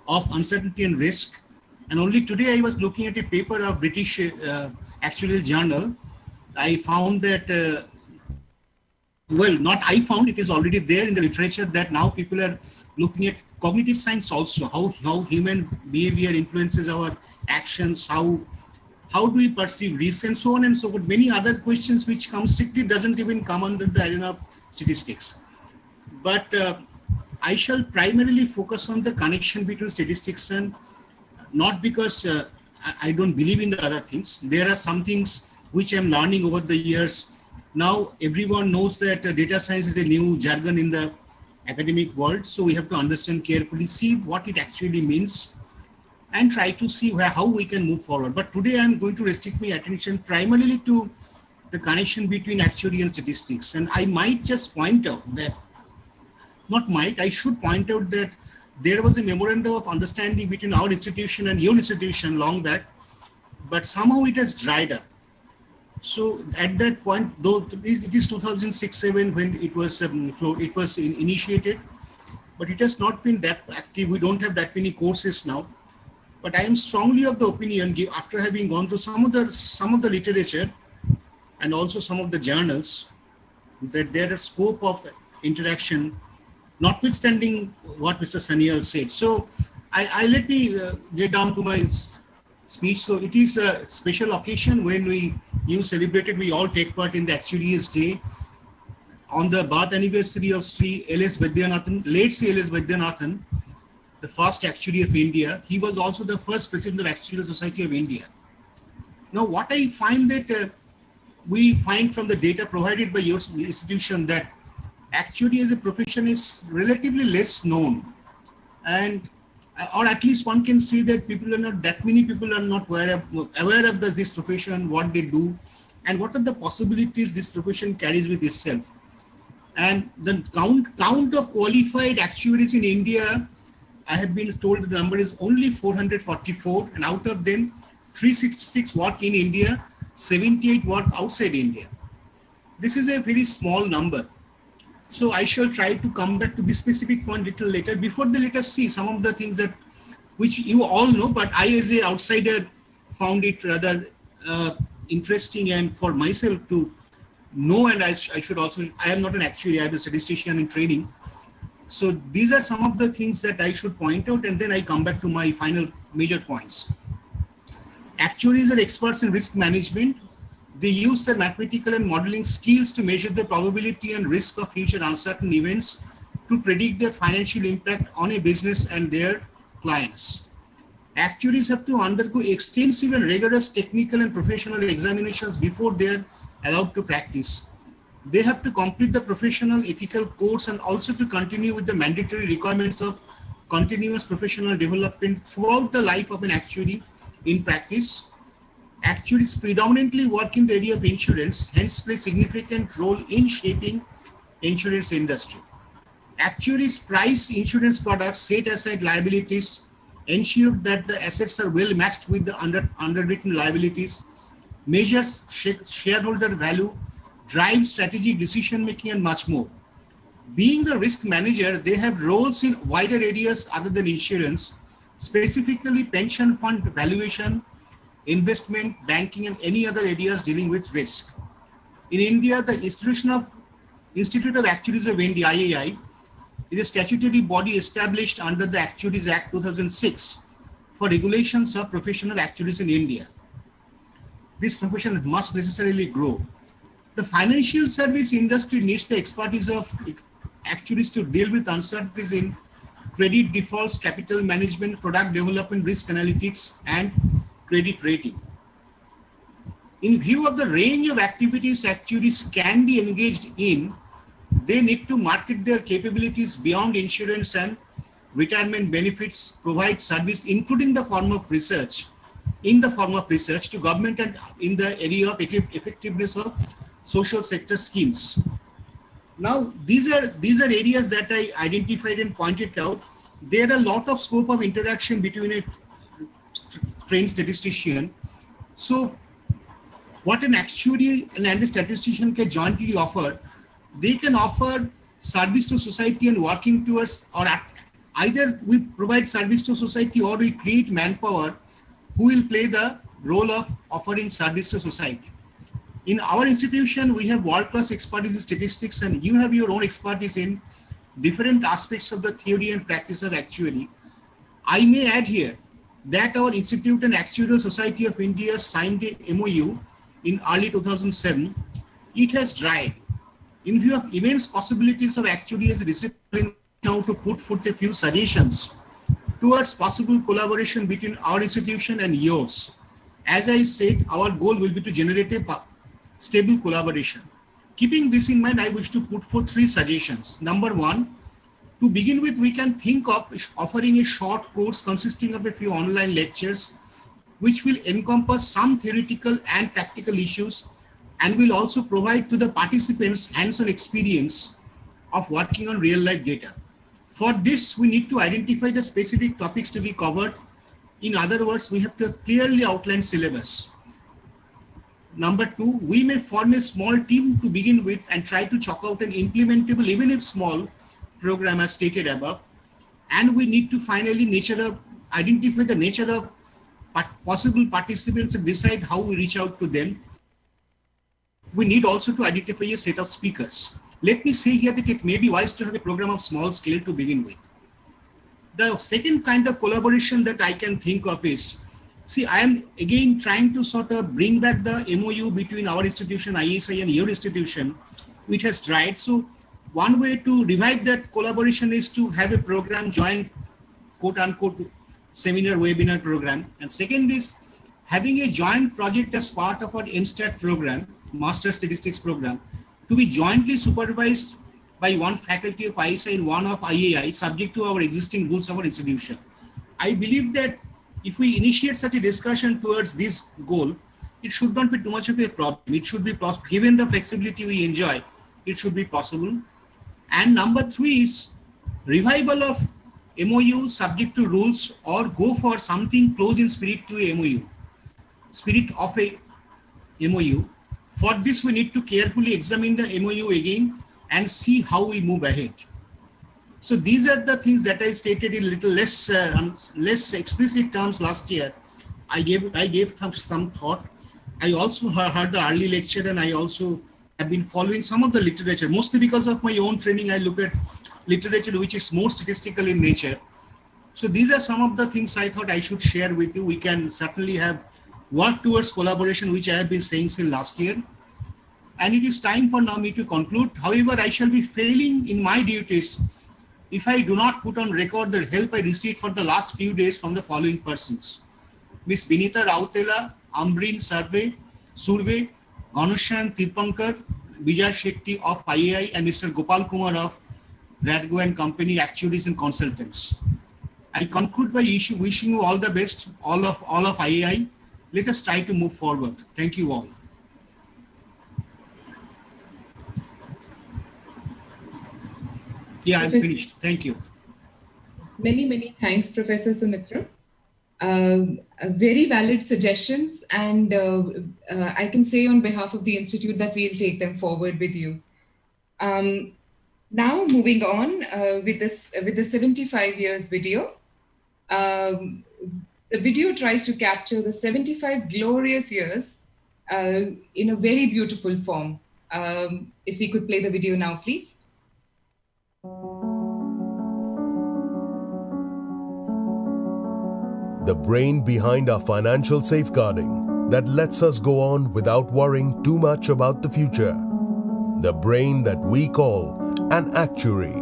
Speaker 5: of uncertainty and risk. And only today I was looking at a paper of British Actuarial Journal. I found that, it is already there in the literature, that now people are looking at cognitive science also, how human behavior influences our actions, how do we perceive risk, and so on and so forth. Many other questions which come strictly doesn't even come under the arena of statistics. But I shall primarily focus on the connection between statistics and, not because I don't believe in the other things. There are some things which I'm learning over the years. Now everyone knows that data science is a new jargon in the academic world. So we have to understand carefully, see what it actually means, and try to see how we can move forward. But today I'm going to restrict my attention primarily to the connection between actuary and statistics. And I might just point out that, I should point out that there was a memorandum of understanding between our institution and your institution long back, but somehow it has dried up. So at that point, though it is 2006-07 when it was initiated, but it has not been that active. We don't have that many courses now. But I am strongly of the opinion, after having gone through some of the literature and also some of the journals, that there is scope of interaction, notwithstanding what Mr. Sanyal said. So I let me get down to my speech. So it is a special occasion when we celebrated, we all take part in the Actuaries Day on the birth anniversary of Sri L.S. Vaidyanathan, late Sri L.S. Vaidyanathan, the first actuary of India. He was also the first president of Actuarial Society of India. Now, what I find that we find from the data provided by your institution that actuary as a profession is relatively less known, and or at least one can say that many people are not aware of this profession, what they do, and what are the possibilities this profession carries with itself. And the count of qualified actuaries in India, I have been told the number is only 444, and out of them, 366 work in India, 78 work outside India. This is a very small number. So I shall try to come back to this specific point a little later. Before that, let us see some of the things that which you all know, but I as an outsider found it rather interesting, and for myself to know, and I should also, I am not an actuary, I am a statistician in training. So these are some of the things that I should point out, and then I come back to my final major points. Actuaries are experts in risk management. They use their mathematical and modeling skills to measure the probability and risk of future uncertain events to predict their financial impact on a business and their clients. Actuaries have to undergo extensive and rigorous technical and professional examinations before they are allowed to practice. They have to complete the professional ethical course and also to continue with the mandatory requirements of continuous professional development throughout the life of an actuary in practice. Actuaries predominantly work in the area of insurance, hence play significant role in shaping insurance industry. Actuaries price insurance products, set aside liabilities, ensure that the assets are well matched with the underwritten liabilities, measures shareholder value, drive strategic decision making, and much more. Being the risk manager, they have roles in wider areas other than insurance, specifically pension fund valuation, investment, banking, and any other areas dealing with risk. In India, the Institute of Actuaries of India, IAI, is a statutory body established under the Actuaries Act 2006 for regulations of professional actuaries in India. This profession must necessarily grow. The financial service industry needs the expertise of actuaries to deal with uncertainties in credit defaults, capital management, product development, risk analytics, and credit rating. In view of the range of activities actuaries can be engaged in, they need to market their capabilities beyond insurance and retirement benefits, provide service, including the form of research, to government and in the area of effectiveness of social sector schemes. Now, these are areas that I identified and pointed out. There are a lot of scope of interaction between a trained statistician. So what an actuary and a statistician can jointly offer, they can offer service to society and working towards, or either we provide service to society or we create manpower who will play the role of offering service to society. In our institution, we have world-class expertise in statistics, and you have your own expertise in different aspects of the theory and practice of actuary. I may add here that our institute and Actuarial Society of India signed a MOU in early 2007. It has dried. In view of immense possibilities of actuary as a discipline, now to put forth a few suggestions towards possible collaboration between our institution and yours. As I said, our goal will be to generate a stable collaboration. Keeping this in mind, I wish to put forth 3 suggestions. Number 1, to begin with, we can think of offering a short course consisting of a few online lectures, which will encompass some theoretical and practical issues, and will also provide to the participants hands-on experience of working on real-life data. For this, we need to identify the specific topics to be covered. In other words, we have to clearly outline syllabus. Number 2, we may form a small team to begin with and try to chalk out an implementable, even if small, program as stated above. And we need to finally identify the nature of possible participants and decide how we reach out to them. We need also to identify a set of speakers. Let me say here that it may be wise to have a program of small scale to begin with. The second kind of collaboration that I can think of is, see, I am again trying to sort of bring back the MOU between our institution, ISI, and your institution, which has dried. So one way to revive that collaboration is to have a program, joint quote unquote seminar webinar program. And second is having a joint project as part of our MSTAT program, Master Statistics program, to be jointly supervised by one faculty of ISI and one of IAI, subject to our existing rules of our institution. I believe that if we initiate such a discussion towards this goal, it should not be too much of a problem. It should be possible, given the flexibility we enjoy, it should be possible. And number 3 is revival of MOU subject to rules, or go for something close in spirit to a MOU, spirit of a MOU. For this, we need to carefully examine the MOU again and see how we move ahead. So these are the things that I stated in little less explicit terms last year. I gave some thought. I also heard the early lecture, and I also have been following some of the literature. Mostly because of my own training, I look at literature which is more statistical in nature. So these are some of the things I thought I should share with you. We can certainly have work towards collaboration, which I have been saying since last year. And it is time for now me to conclude. However, I shall be failing in my duties if I do not put on record the help I received for the last few days from the following persons: Ms. Binita Rautela, Ambreen Surve, Ghanushan Tirpankar, Vijay Shetty of IAI, and Mr. Gopal Kumar of Radgo and Company Actuaries and Consultants. I conclude by wishing you all the best, all of IAI. Let us try to move forward. Thank you all. Yeah, I'm finished. Thank you.
Speaker 1: Many thanks, Professor Sumitra. Very valid suggestions, and I can say on behalf of the Institute that we'll take them forward with you. Now moving on with the 75 years video. The video tries to capture the 75 glorious years in a very beautiful form. If we could play the video now, please.
Speaker 3: The brain behind our financial safeguarding that lets us go on without worrying too much about the future. The brain that we call an actuary.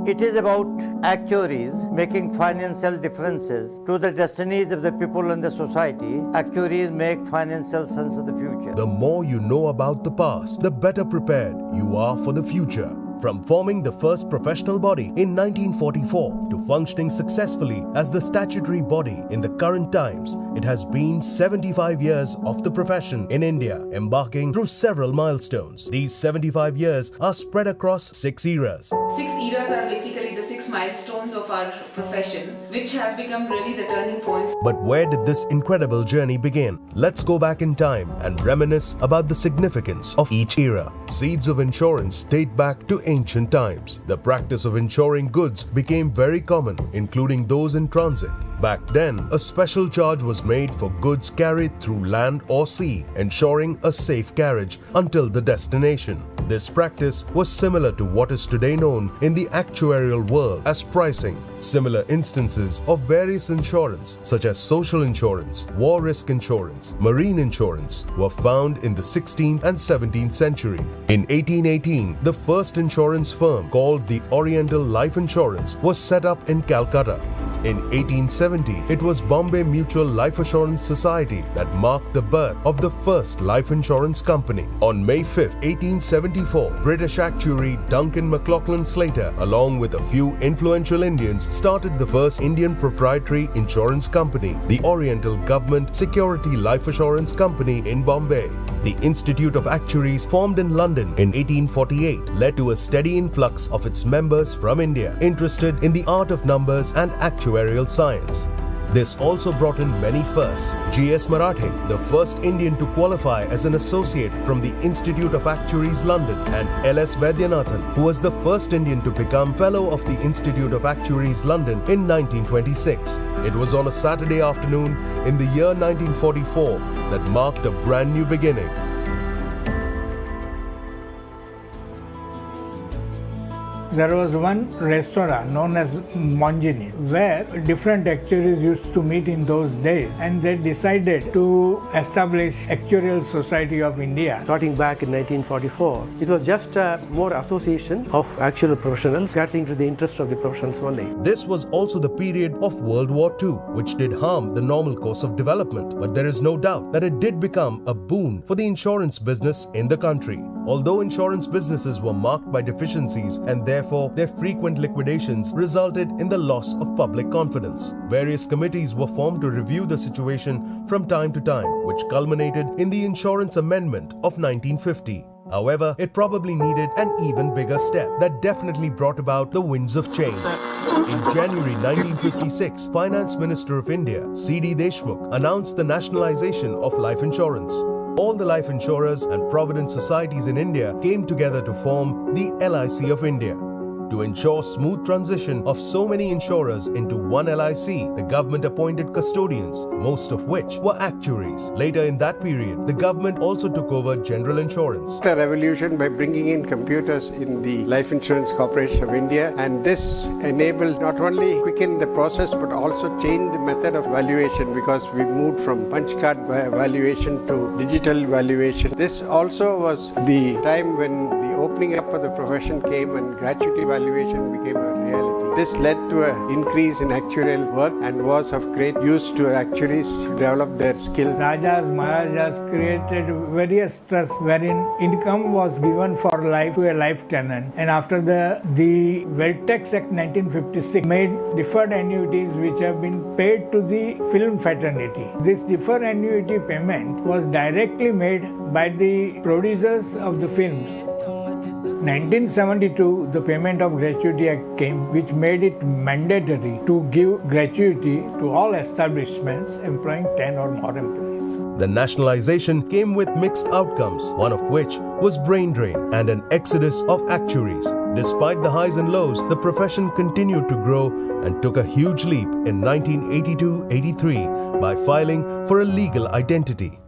Speaker 6: It is about actuaries making financial differences to the destinies of the people and the society. Actuaries make financial sense of the future.
Speaker 3: The more you know about the past, the better prepared you are for the future. From forming the first professional body in 1944 to functioning successfully as the statutory body in the current times, it has been 75 years of the profession in India, embarking through several milestones. These 75 years are spread across 6 eras.
Speaker 7: 6 eras are basically the 6 milestones of our profession, which have become really the turning point.
Speaker 3: But where did this incredible journey begin? Let's go back in time and reminisce about the significance of each era. Seeds of insurance date back to ancient times. The practice of insuring goods became very common, including those in transit. Back then, a special charge was made for goods carried through land or sea, ensuring a safe carriage until the destination. This practice was similar to what is today known in the actuarial world as pricing. Similar instances of various insurance, such as social insurance, war risk insurance, marine insurance, were found in the 16th and 17th century. In 1818, the first insurance firm, called the Oriental Life Insurance, was set up in Calcutta. In 1870, it was Bombay Mutual Life Assurance Society that marked the birth of the first life insurance company. On May 5, 1874, British actuary Duncan McLaughlin Slater, along with a few influential Indians, started the first Indian proprietary insurance company, the Oriental Government Security Life Assurance Company in Bombay. The Institute of Actuaries, formed in London in 1848, led to a steady influx of its members from India interested in the art of numbers and actuarial science. This also brought in many firsts. G.S. Marathe, the first Indian to qualify as an associate from the Institute of Actuaries London, and L.S. Vaidyanathan, who was the first Indian to become Fellow of the Institute of Actuaries London in 1926. It was on a Saturday afternoon in the year 1944 that marked a brand new beginning.
Speaker 8: there was one restaurant known as Monjini, where different actuaries used to meet in those days, and they decided to establish Actuarial Society of India.
Speaker 9: Starting back in 1944, it was just a more association of actual professionals catering to the interest of the professionals only.
Speaker 3: This was also the period of World War II, which did harm the normal course of development. But there is no doubt that it did become a boon for the insurance business in the country. Although insurance businesses were marked by deficiencies and therefore their frequent liquidations resulted in the loss of public confidence, various committees were formed to review the situation from time to time, which culminated in the Insurance Amendment of 1950. However, it probably needed an even bigger step that definitely brought about the winds of change. In January 1956, Finance Minister of India, C.D. Deshmukh, announced the nationalization of life insurance. All the life insurers and provident societies in India came together to form the LIC of India. To ensure smooth transition of so many insurers into one LIC, the government appointed custodians, most of which were actuaries. Later in that period, the government also took over general insurance.
Speaker 10: A revolution by bringing in computers in the Life Insurance Corporation of India, and this enabled not only quicken the process but also change the method of valuation, because we moved from punch card valuation to digital valuation. This also was the time when the opening up of the profession came and gratuity valuation became a reality. This led to an increase in actuarial work and was of great use to actuaries to develop their skills.
Speaker 8: Rajas, Maharajas created various trusts wherein income was given for life to a life tenant. And after the Wealth Tax Act 1956 made deferred annuities which have been paid to the film fraternity. This deferred annuity payment was directly made by the producers of the films. 1972, the Payment of Gratuity Act came, which made it mandatory to give gratuity to all establishments employing 10 or more employees.
Speaker 3: The nationalization came with mixed outcomes, one of which was brain drain and an exodus of actuaries. Despite the highs and lows, the profession continued to grow and took a huge leap in 1982-83 by filing for a legal identity.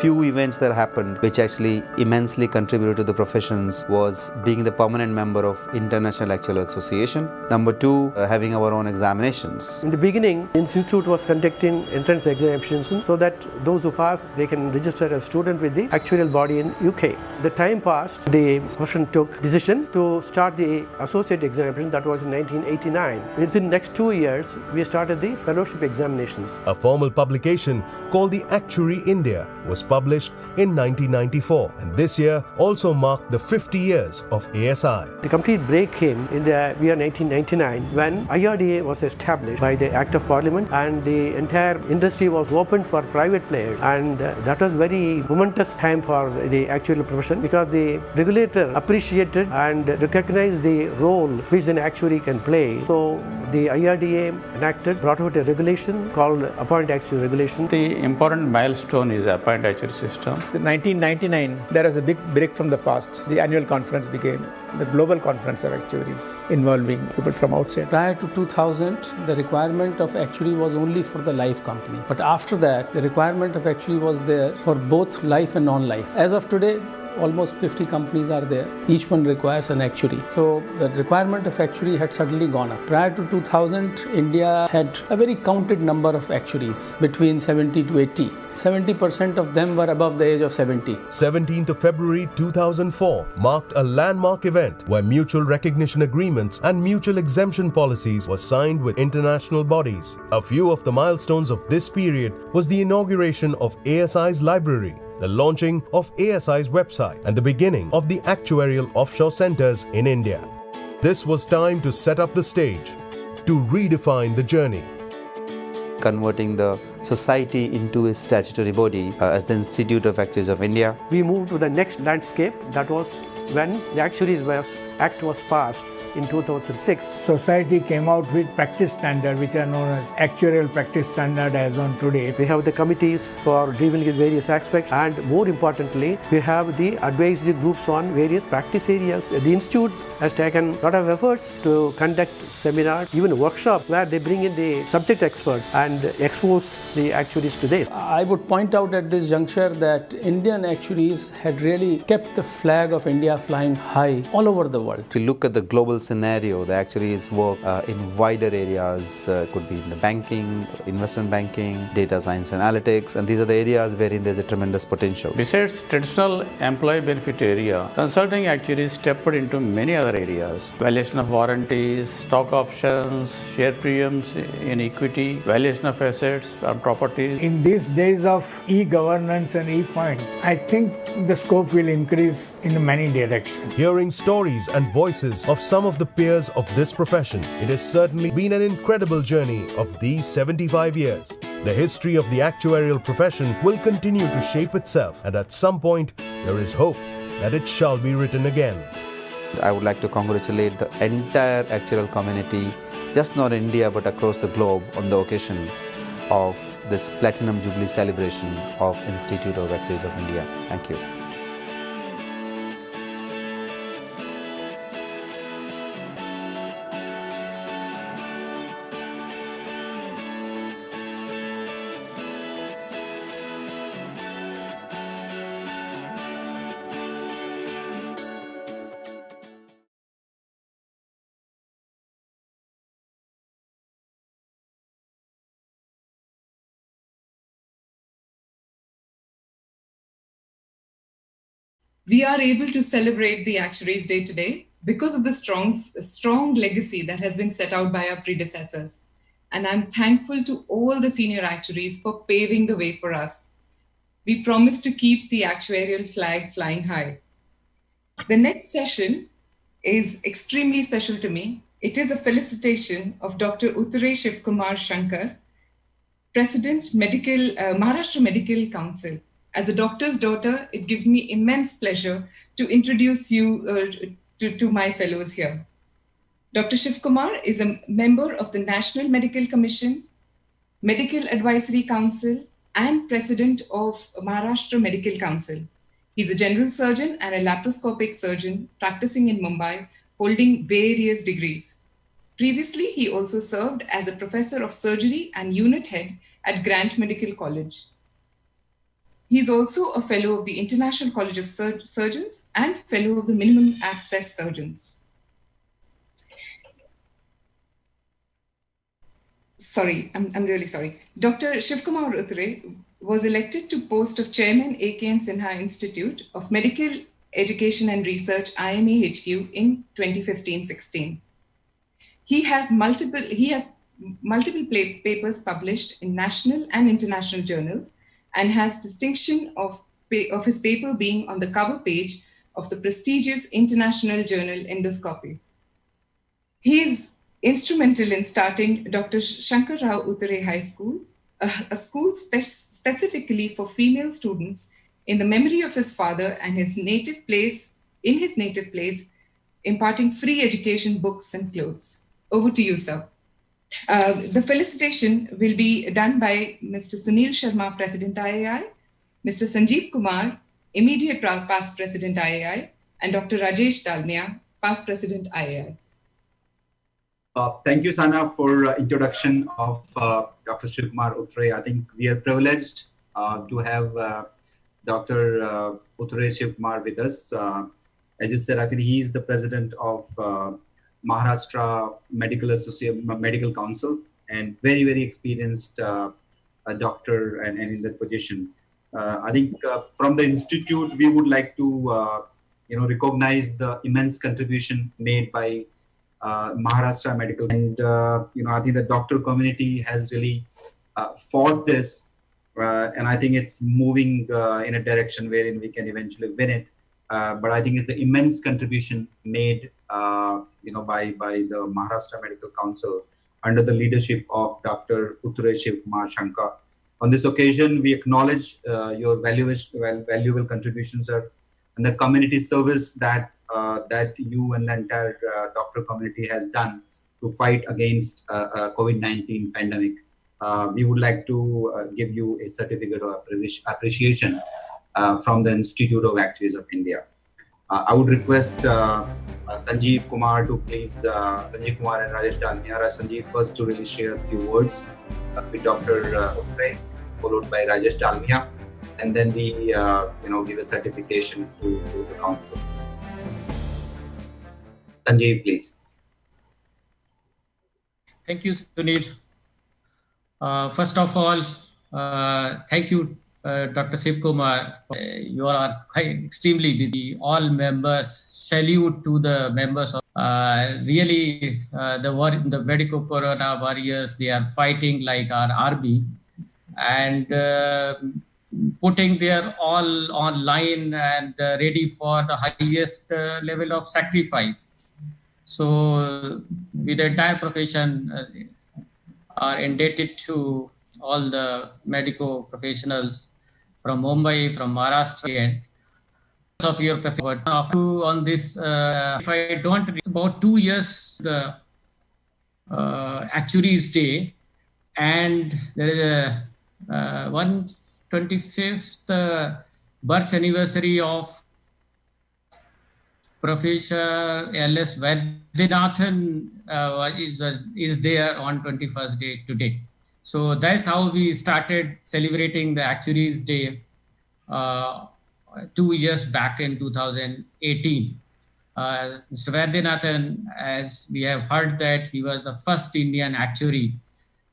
Speaker 11: Few events that happened which actually immensely contributed to the professions was being the permanent member of International Actuarial Association. Number two, having our own examinations.
Speaker 9: In the beginning, the institute was conducting entrance examinations so that those who pass, they can register as student with the actuarial body in UK. The time passed, the profession took decision to start the associate examination. That was in 1989. Within the next 2 years, we started the fellowship examinations.
Speaker 3: A formal publication called the Actuary India was published in 1994, and this year also marked the 50 years of ASI.
Speaker 9: The complete break came in the year 1999 when IRDA was established by the Act of Parliament, and the entire industry was opened for private players, and that was very momentous time for the actuarial profession because the regulator appreciated and recognized the role which an actuary can play. So the IRDA brought out a regulation called Appoint Actuary Regulation.
Speaker 12: The important milestone is Appoint Actuary system.
Speaker 13: In 1999, there was a big break from the past. The annual conference became the Global Conference of Actuaries, involving people from outside.
Speaker 14: Prior to 2000, the requirement of actuary was only for the life company. But after that, the requirement of actuary was there for both life and non-life. As of today, almost 50 companies are there. Each one requires an actuary. So the requirement of actuary had suddenly gone up. Prior to 2000, India had a very counted number of actuaries, between 70 to 80. 70% of them were above the age of 70.
Speaker 3: 17th of February 2004 marked a landmark event where mutual recognition agreements and mutual exemption policies were signed with international bodies. A few of the milestones of this period was the inauguration of ASI's library, the launching of ASI's website, and the beginning of the actuarial offshore centers in India. This was time to set up the stage, to redefine the journey.
Speaker 11: Converting the society into a statutory body as the Institute of Actuaries of India.
Speaker 9: We moved to the next landscape, that was when the Actuaries Act was passed in 2006.
Speaker 8: Society came out with practice standard, which are known as actuarial practice standard as on today.
Speaker 9: We have the committees for dealing with various aspects, and more importantly, we have the advisory groups on various practice areas. The institute has taken a lot of efforts to conduct seminars, even workshops, where they bring in the subject expert and expose the actuaries to this.
Speaker 14: I would point out at this juncture that Indian actuaries had really kept the flag of India flying high all over the world.
Speaker 11: If you look at the global scenario, the actuaries work in wider areas, could be in the banking, investment banking, data science analytics, and these are the areas wherein there's a tremendous potential.
Speaker 12: Besides traditional employee benefit area, consulting actuaries stepped into many other areas: valuation of warranties, stock options, share premiums in equity, valuation of assets and properties.
Speaker 8: In these days of e-governance and e-points, I think the scope will increase in many directions.
Speaker 3: Hearing stories and voices of some of the peers of this profession, it has certainly been an incredible journey of these 75 years. The history of the actuarial profession will continue to shape itself, and at some point, there is hope that it shall be written again.
Speaker 11: I would like to congratulate the entire actuarial community, just not India but across the globe, on the occasion of this Platinum Jubilee celebration of Institute of Actuaries of India. Thank you.
Speaker 1: We are able to celebrate the Actuaries Day today because of the strong legacy that has been set out by our predecessors. And I'm thankful to all the senior actuaries for paving the way for us. We promise to keep the actuarial flag flying high. The next session is extremely special to me. It is a felicitation of Dr. Uttare Shivkumar Shankar, President, Maharashtra Medical Council. As a doctor's daughter, it gives me immense pleasure to introduce you to my fellows here. Dr. Shivkumar is a member of the National Medical Commission, Medical Advisory Council, and President of Maharashtra Medical Council. He's a general surgeon and a laparoscopic surgeon practicing in Mumbai, holding various degrees. Previously, he also served as a professor of surgery and unit head at Grant Medical College. He's also a fellow of the International College of Surgeons and fellow of the Minimum Access Surgeons. Sorry, I'm really sorry. Dr. Shivkumar Uttare was elected to post of Chairman A.K.N. Sinha Institute of Medical Education and Research, IMA-HQ, in 2015-16. He has multiple papers published in national and international journals, and has distinction of his paper being on the cover page of the prestigious international journal Endoscopy. He is instrumental in starting Dr. Shankar Rao Uttare High School, a school specifically for female students in the memory of his father and his native place, imparting free education, books and clothes. Over to you, sir. The felicitation will be done by Mr. Sunil Sharma, President IAI, Mr. Sanjeev Kumar, immediate past President IAI, and Dr. Rajesh Dalmia, past President IAI.
Speaker 2: Thank you, Sana, for introduction of Dr. Shivkumar Uttare. I think we are privileged to have Dr. Uttare Shivkumar with us. As you said, I think he is the president of Maharashtra Medical Council, and very, very experienced doctor and in that position. I think from the institute, we would like to recognize the immense contribution made by Maharashtra Medical, and I think the doctor community has really fought this, and I think it's moving in a direction wherein we can eventually win it. But I think it's the immense contribution made, by the Maharashtra Medical Council under the leadership of Dr. Uttare Shivkumar Shankar. On this occasion, we acknowledge your valuable contributions, sir, and the community service that that you and the entire doctor community has done to fight against COVID-19 pandemic. We would like to give you a certificate of appreciation from the Institute of Actuaries of India. I would request Sanjeev Kumar to please, Sanjeev Kumar and Rajesh Dalmia. Sanjeev first to really share a few words with Dr. Utre, followed by Rajesh Dalmia, and then we give a certification to the council. Sanjeev, please.
Speaker 15: Thank you, Sunil. First of all, thank you, Dr. Shiv Kumar. You are extremely busy. All members, salute to the members of really the medical corona warriors. They are fighting like our army and putting their all online and ready for the highest level of sacrifice. So with the entire profession are indebted to all the medical professionals from Mumbai, from Maharashtra, and of your profession. On this, if I don't about 2 years, the Actuaries Day, and there is a 125th birth anniversary of Professor L.S. Vaidyanathan is there on 21st day today. So that's how we started celebrating the Actuaries Day 2 years back in 2018. Mr. Vaidyanathan, as we have heard that he was the first Indian actuary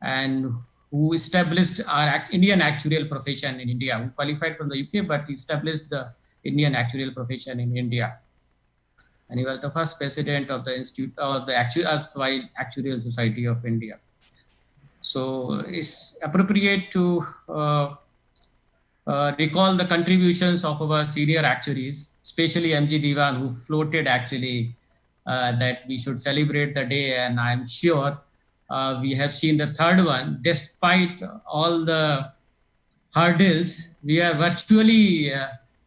Speaker 15: and who established our Indian actuarial profession in India, who qualified from the UK, but established the Indian actuarial profession in India. And he was the first president of the Institute of the Actuarial Society of India. So it's appropriate to recall the contributions of our senior actuaries, especially M.G. Diwan, who floated actually that we should celebrate the day. And I'm sure we have seen the third one. Despite all the hurdles, we are virtually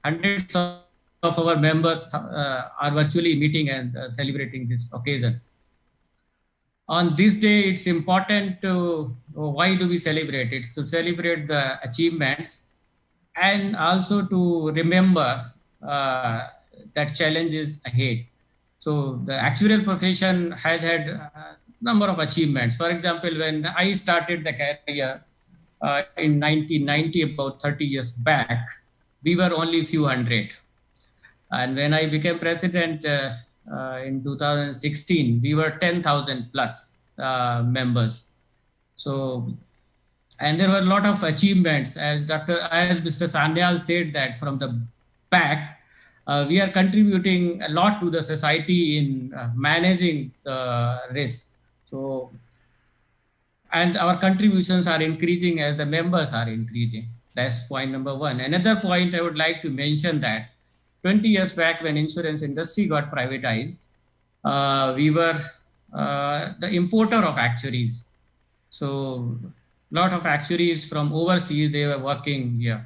Speaker 15: hundreds of our members are virtually meeting and celebrating this occasion. On this day, it's important to, why do we celebrate? It's to celebrate the achievements and also to remember that challenges ahead. So the actuarial profession has had a number of achievements. For example, when I started the career in 1990, about 30 years back, we were only few hundred. And when I became president in 2016, we were 10,000 plus members. So, and there were a lot of achievements, as Mr. Sanyal said, that from the back, we are contributing a lot to the society in managing the risk. So, and our contributions are increasing as the members are increasing. That's point number one. Another point I would like to mention that 20 years back, when insurance industry got privatized, we were the importer of actuaries. So a lot of actuaries from overseas, they were working here.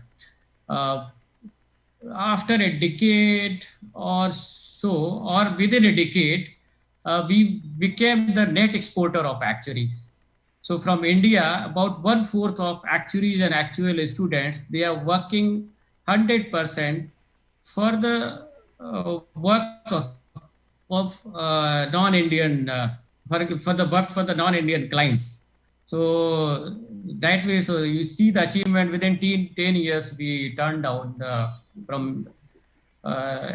Speaker 15: After a decade or so, or within a decade, we became the net exporter of actuaries. So from India, about 1/4 of actuaries and actuarial students, they are working 100% for the work of non-Indian, for the work for the non-Indian clients. So that way, so you see the achievement within 10 years, we turned down from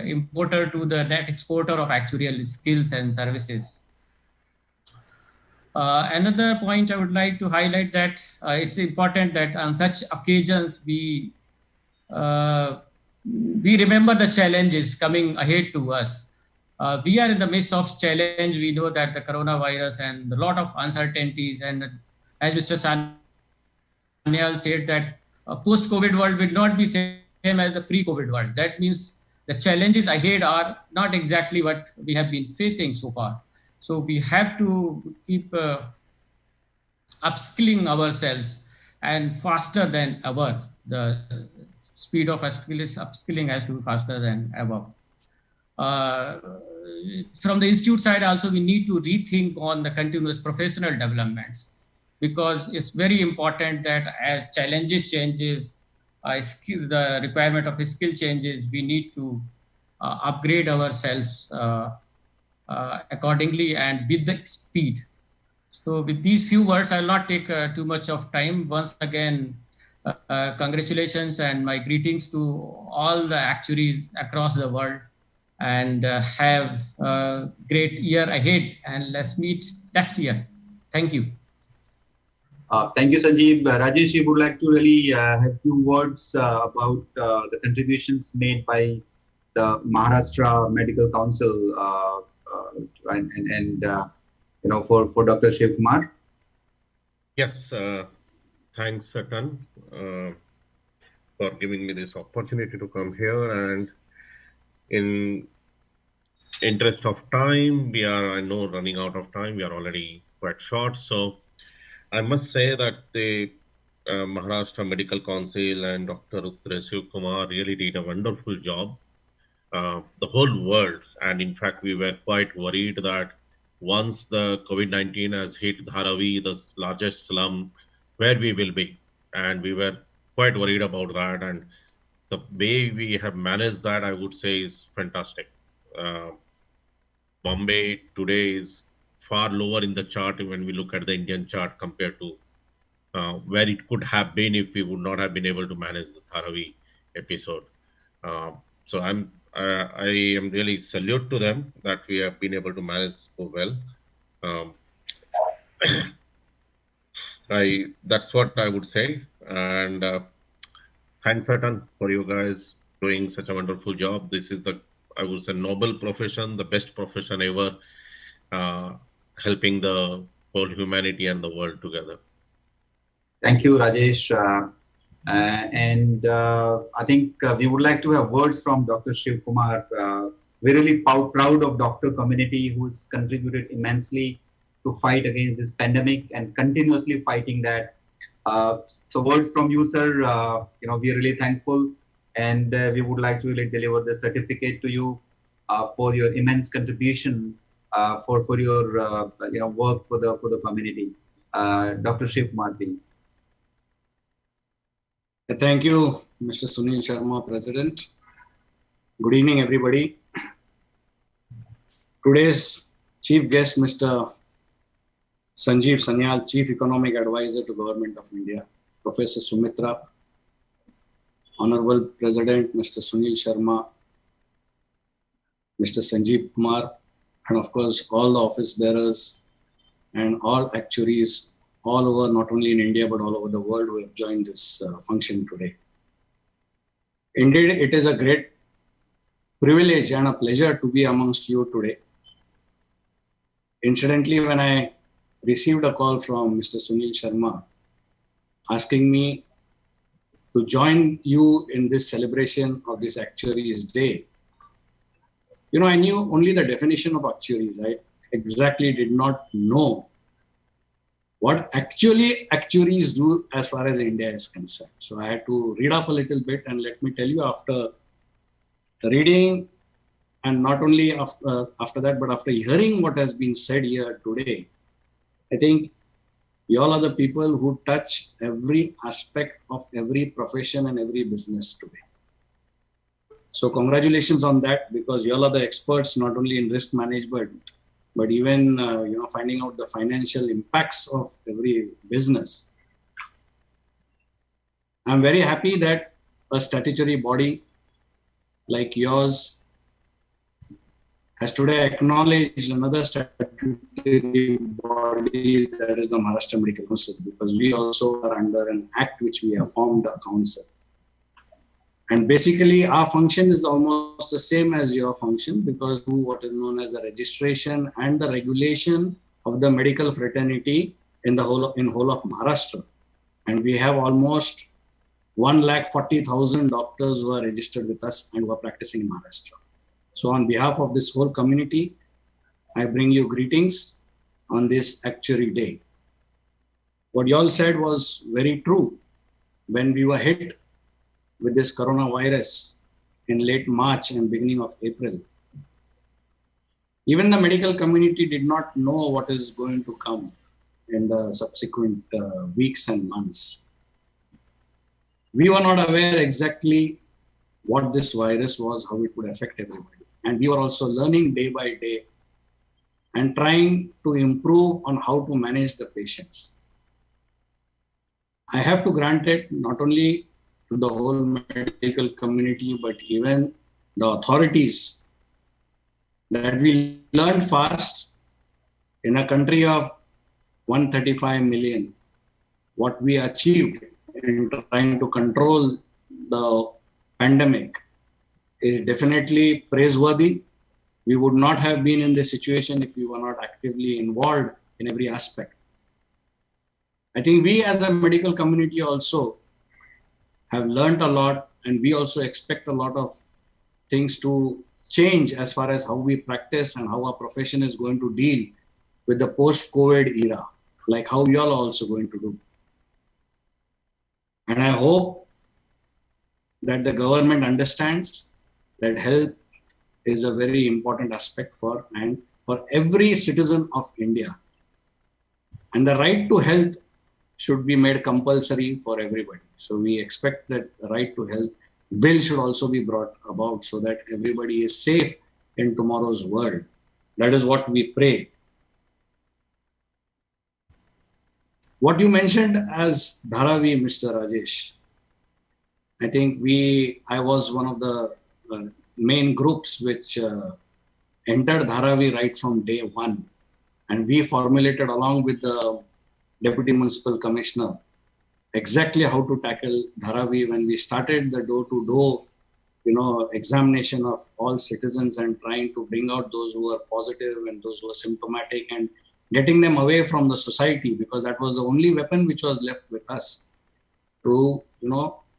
Speaker 15: importer to the net exporter of actuarial skills and services. Another point I would like to highlight that it's important that on such occasions we remember the challenges coming ahead to us. We are in the midst of challenge. We know that the coronavirus and a lot of uncertainties, and as Mr. Sanyal said, that a post-COVID world will not be same as the pre-COVID world. That means the challenges ahead are not exactly what we have been facing so far. So we have to keep upskilling ourselves, and faster than ever. The speed of upskilling has to be faster than ever. from the institute side also, we need to rethink on the continuous professional developments, because it's very important that as challenges changes, the requirement of skill changes, we need to upgrade ourselves accordingly and with the speed. So with these few words, I'll not take too much of time. Once again, congratulations and my greetings to all the actuaries across the world, and have a great year ahead, and let's meet next year. Thank you.
Speaker 2: Thank you, Sanjeev. Rajesh, you would like to really have few words about the contributions made by the Maharashtra Medical Council and for Dr. Shiv Kumar.
Speaker 16: Yes, thanks, Satan, for giving me this opportunity to come here. And in interest of time, we are, I know, running out of time. We are already quite short. So I must say that the Maharashtra Medical Council and Dr. Shiv Kumar really did a wonderful job. The whole world, and in fact, we were quite worried that once the COVID-19 has hit Dharavi, the largest slum, where we will be. And we were quite worried about that. And the way we have managed that, I would say, is fantastic. Bombay today is far lower in the chart when we look at the Indian chart compared to where it could have been if we would not have been able to manage the Dharavi episode. So I am really salute to them that we have been able to manage so well. That's what I would say. And thanks, Satan, for you guys doing such a wonderful job. This is the, I would say, noble profession, the best profession ever, helping the whole humanity and the world together.
Speaker 2: Thank you, Rajesh. I think we would like to have words from Dr. Shiv Kumar. We're really proud of doctor community who's contributed immensely to fight against this pandemic and continuously fighting that. So words from you, sir. We are really thankful, and we would like to really deliver the certificate to you for your immense contribution for your work for the community. Dr. Shiv Kumar, please.
Speaker 17: Thank you, Mr. Sunil Sharma, President. Good evening, everybody. Today's chief guest, Mr. Sanjeev Sanyal, Chief Economic Advisor to Government of India, Professor Sumitra, Honorable President, Mr. Sunil Sharma, Mr. Sanjeev Kumar, and of course, all the office bearers and all actuaries all over, not only in India, but all over the world who have joined this function today. Indeed, it is a great privilege and a pleasure to be amongst you today. Incidentally, when I received a call from Mr. Sunil Sharma asking me to join you in this celebration of this Actuaries Day, I knew only the definition of actuaries. I exactly did not know what actually actuaries do as far as India is concerned. So I had to read up a little bit, and let me tell you, after reading, and not only after that, but after hearing what has been said here today, I think you all are the people who touch every aspect of every profession and every business today. So congratulations on that, because you all are the experts not only in risk management, but even finding out the financial impacts of every business. I'm very happy that a statutory body like yours has today acknowledged another statutory body, that is the Maharashtra Medical Council, because we also are under an act which we have formed a council. And basically our function is almost the same as your function, because we do what is known as the registration and the regulation of the medical fraternity in the whole of Maharashtra. And we have almost 140,000 doctors who are registered with us and who are practicing in Maharashtra. So on behalf of this whole community, I bring you greetings on this Actuary Day. What you all said was very true. When we were hit with this coronavirus in late March and beginning of April, Even the medical community did not know what is going to come in the subsequent weeks and months. We were not aware exactly what this virus was, how it would affect everybody. And we were also learning day by day and trying to improve on how to manage the patients. I have to grant it not only to the whole medical community, but even the authorities, that we learned fast in a country of 135 million, what we achieved in trying to control the pandemic is definitely praiseworthy. We would not have been in this situation if we were not actively involved in every aspect. I think we as a medical community also have learned a lot, and we also expect a lot of things to change as far as how we practice and how our profession is going to deal with the post-COVID era, like how you all are also going to do. And I hope that the government understands that health is a very important aspect for every citizen of India. And the right to health should be made compulsory for everybody. So we expect that the right to health bill should also be brought about so that everybody is safe in tomorrow's world. That is what we pray. What you mentioned as Dharavi, Mr. Rajesh, I think I was one of the main groups which entered Dharavi right from day one. And we formulated along with the Deputy Municipal Commissioner exactly how to tackle Dharavi when we started the door-to-door, examination of all citizens and trying to bring out those who are positive and those who are symptomatic and getting them away from the society, because that was the only weapon which was left with us to,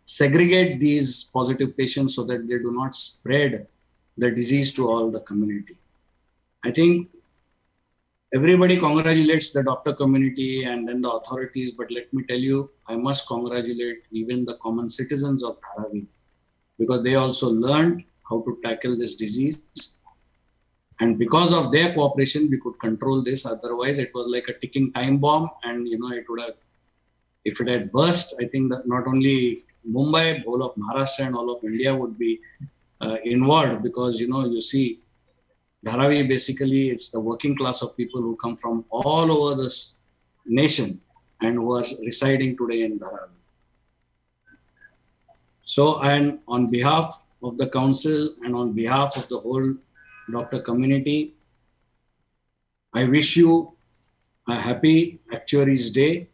Speaker 17: segregate these positive patients so that they do not spread the disease to all the community. I think everybody congratulates the doctor community and then the authorities, but let me tell you, I must congratulate even the common citizens of Dharavi, because they also learned how to tackle this disease. And because of their cooperation, we could control this. Otherwise, it was like a ticking time bomb. And, it would have, if it had burst, I think that not only Mumbai, whole of Maharashtra and all of India would be involved, because, you see, Dharavi, basically, it's the working class of people who come from all over this nation and who are residing today in Dharavi. So, and on behalf of the council and on behalf of the whole doctor community, I wish you a happy Actuaries Day,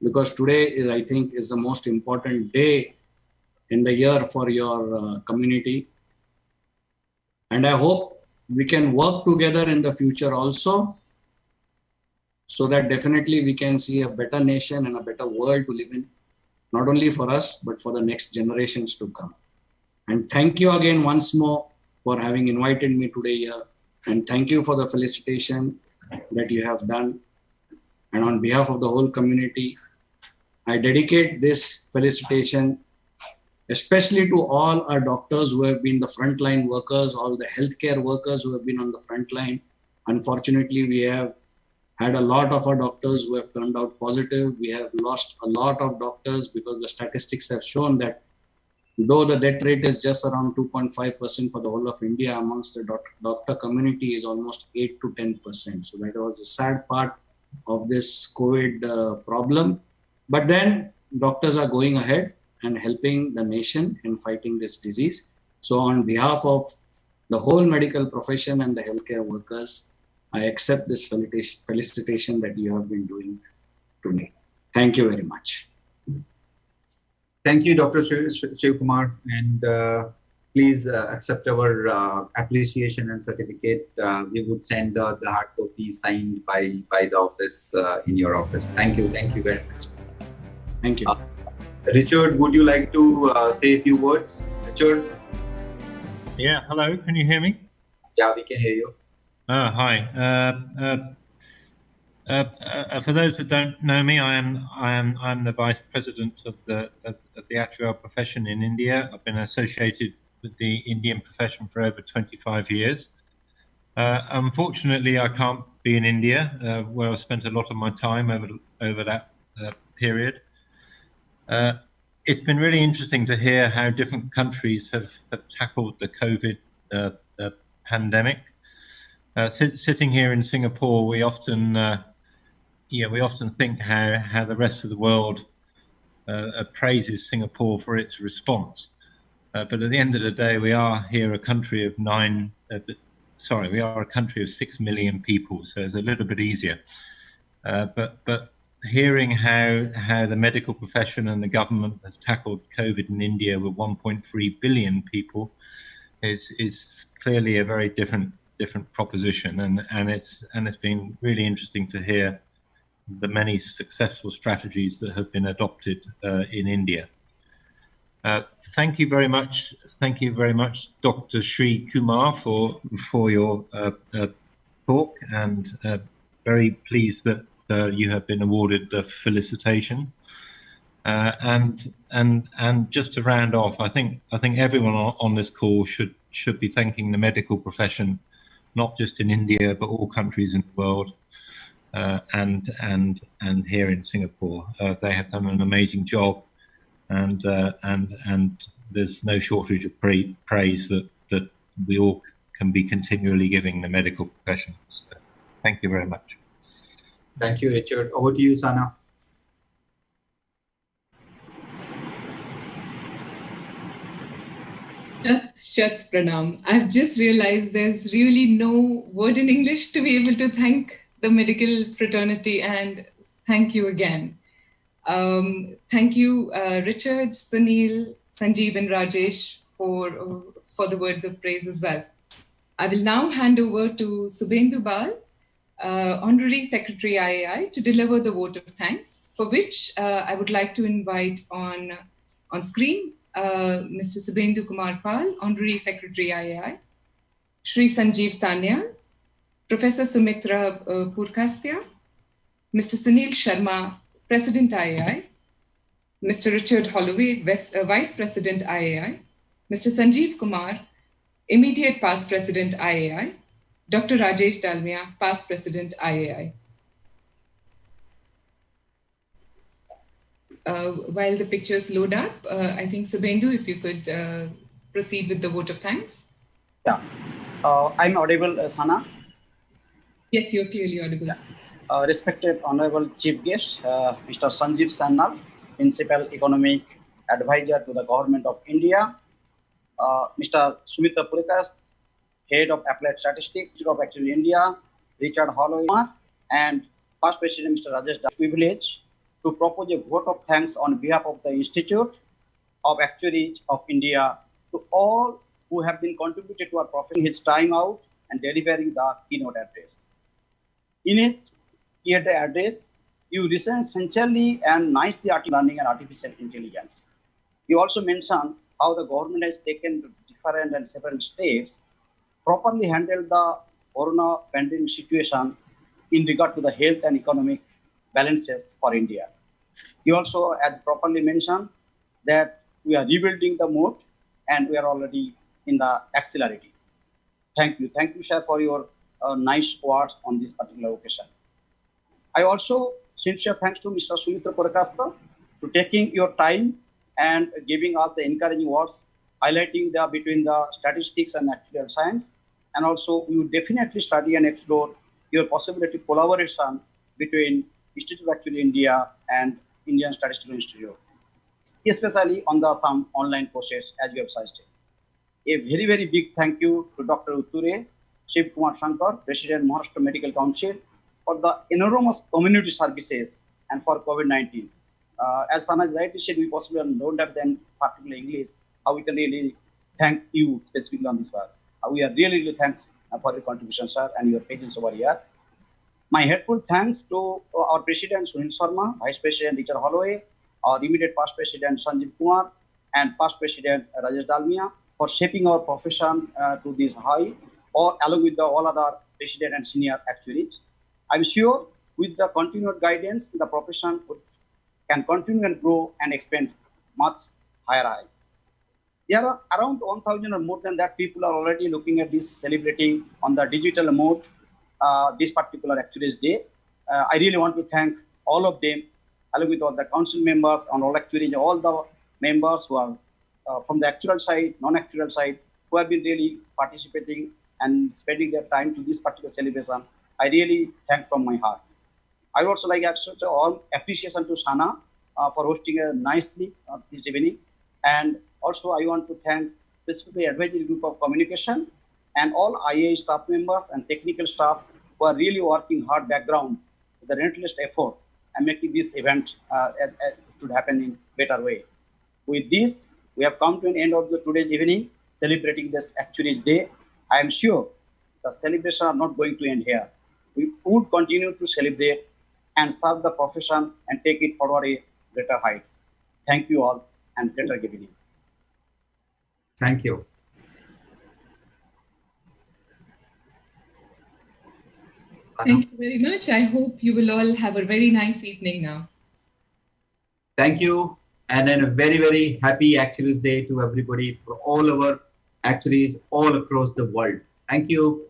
Speaker 17: because today is, I think, is the most important day in the year for your community. And I hope we can work together in the future also, so that definitely we can see a better nation and a better world to live in, not only for us, but for the next generations to come. And thank you again once more for having invited me today here. And thank you for the felicitation that you have done. And on behalf of the whole community, I dedicate this felicitation especially to all our doctors who have been the frontline workers, all the healthcare workers who have been on the front line. Unfortunately, we have had a lot of our doctors who have turned out positive. We have lost a lot of doctors because the statistics have shown that though the death rate is just around 2.5% for the whole of India, amongst the doctor community is almost 8 to 10%. So that was the sad part of this COVID problem. But then doctors are going ahead and helping the nation in fighting this disease. So on behalf of the whole medical profession and the healthcare workers, I accept this felicitation that you have been doing to me. Thank you very much.
Speaker 2: Thank you, Dr. Shiv Kumar, and please accept our appreciation and certificate. We would send the hard copy signed by the office in your office. Thank you very much.
Speaker 17: Thank you.
Speaker 2: Richard, would you like to say a few words? Richard?
Speaker 18: Yeah, hello, can you hear me?
Speaker 2: Yeah, we can hear you.
Speaker 18: Hi. For those that don't know me, I'm the vice president of the actuarial profession in India. I've been associated with the Indian profession for over 25 years. Unfortunately, I can't be in India, where I've spent a lot of my time over that period. It's been really interesting to hear how different countries have tackled the COVID pandemic. Sitting here in Singapore, we often think how the rest of the world praises Singapore for its response. But at the end of the day, we are here a country of we are a country of 6 million people, so it's a little bit easier. But hearing how the medical profession and the government has tackled COVID in India with 1.3 billion people is clearly a very different proposition, and it's been really interesting to hear the many successful strategies that have been adopted in India. Thank you very much. Thank you very much, Dr. Sri Kumar, for your talk, and very pleased that you have been awarded the felicitation. And just to round off, I think everyone on this call should be thanking the medical profession, not just in India but all countries in the world, and here in Singapore. They have done an amazing job, and there's no shortage of praise that we all can be continually giving the medical profession. So, thank you very much.
Speaker 2: Thank you, Richard. Over to you, Sana.
Speaker 1: Shat Pranam. I've just realized there's really no word in English to be able to thank the medical fraternity, and thank you again. Thank you, Richard, Sunil, Sanjeev, and Rajesh for the words of praise as well. I will now hand over to Subhendu Bal, Honorary Secretary IAI, to deliver the vote of thanks, for which I would like to invite on screen Mr. Subhendu Kumar Pal, Honorary Secretary IAI, Shri Sanjeev Sanyal, Professor Sumitra Purkastia, Mr. Sunil Sharma, President IAI, Mr. Richard Holloway, Vice President IAI, Mr. Sanjeev Kumar, Immediate Past President IAI, Dr. Rajesh Dalmia, Past President IAI. While the pictures load up, I think Subhendu, if you could proceed with the vote of thanks.
Speaker 19: Yeah, I'm audible, Sana.
Speaker 1: Yes, you're clearly audible.
Speaker 19: Respected Honorable Chief Guest, Mr. Sanjeev Sanyal, Principal Economic Advisor to the Government of India, Mr. Sumitra Purkastia, Head of Applied Statistics, Institute of Actuaries India, Richard Holloway, and Past President Mr. Rajesh Dalmia, privilege to propose a vote of thanks on behalf of the Institute of Actuaries of India to all who have been contributed to our profession, his time out and delivering the keynote address. In it, here the address, you listen sincerely and nicely learning and artificial intelligence. You also mentioned how the government has taken different and several steps, properly handled the corona pandemic situation in regard to the health and economic balances for India. You also had properly mentioned that we are rebuilding the moat and we are already in the accelerating. Thank you, sir, for your nice words on this particular occasion. I also sincere thanks to Mr. Sumitra Purkastia to taking your time and giving us the encouraging words, highlighting the between the statistics and actuarial science. And also, we will definitely study and explore your possibility collaboration between Institute of Actuaries India and Indian Statistical Institute, especially on the some online courses as you have suggested. A very, very big thank you to Dr. Utture, Shiv Kumar Shankar, President Maharashtra Medical Council, for the enormous community services and for COVID-19. As Sana rightly said, we possibly don't have then particular English, how we can really thank you specifically on this work. We are really, really thanks for your contribution, sir, and your patience over here. My heartfelt thanks to our President Sunil Sharma, Vice President Richard Holloway, our immediate past President Sanjeev Kumar, and past President Rajesh Dalmia for shaping our profession to this high, or along with all other President and senior actuaries. I'm sure with the continued guidance, the profession can continue and grow and expand much higher high. There are around 1,000 or more than that people are already looking at this, celebrating on the digital mode this particular Actuaries Day. I really want to thank all of them, along with all the council members and all actuaries, all the members who are from the actual side, non-actual side, who have been really participating and spending their time to this particular celebration. I really thanks from my heart. I would also like to show all appreciation to Sana for hosting nicely this evening. And also I want to thank specifically advisory group of communication and all IA staff members and technical staff who are really working hard background with the relentless effort and making this event should happen in better way. With this, we have come to an end of today's evening, celebrating this Actuaries Day. I am sure the celebrations are not going to end here. We would continue to celebrate and serve the profession and take it forward a greater heights. Thank you all and greater evening.
Speaker 2: Thank you.
Speaker 1: Thank you very much. I hope you will all have a very nice evening now.
Speaker 2: Thank you. And then a very, very happy Actuaries Day to everybody, for all our actuaries all across the world. Thank you.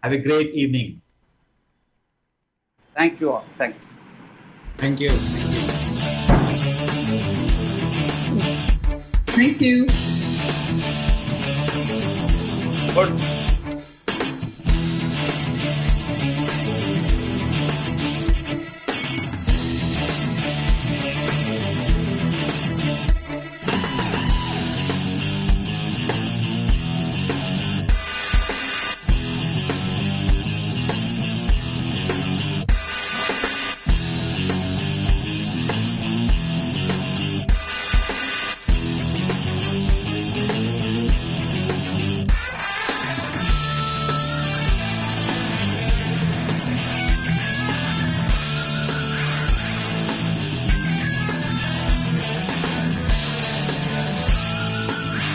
Speaker 2: Have a great evening.
Speaker 19: Thank you all. Thanks.
Speaker 4: Thank you.
Speaker 1: Thank you.
Speaker 19: Good.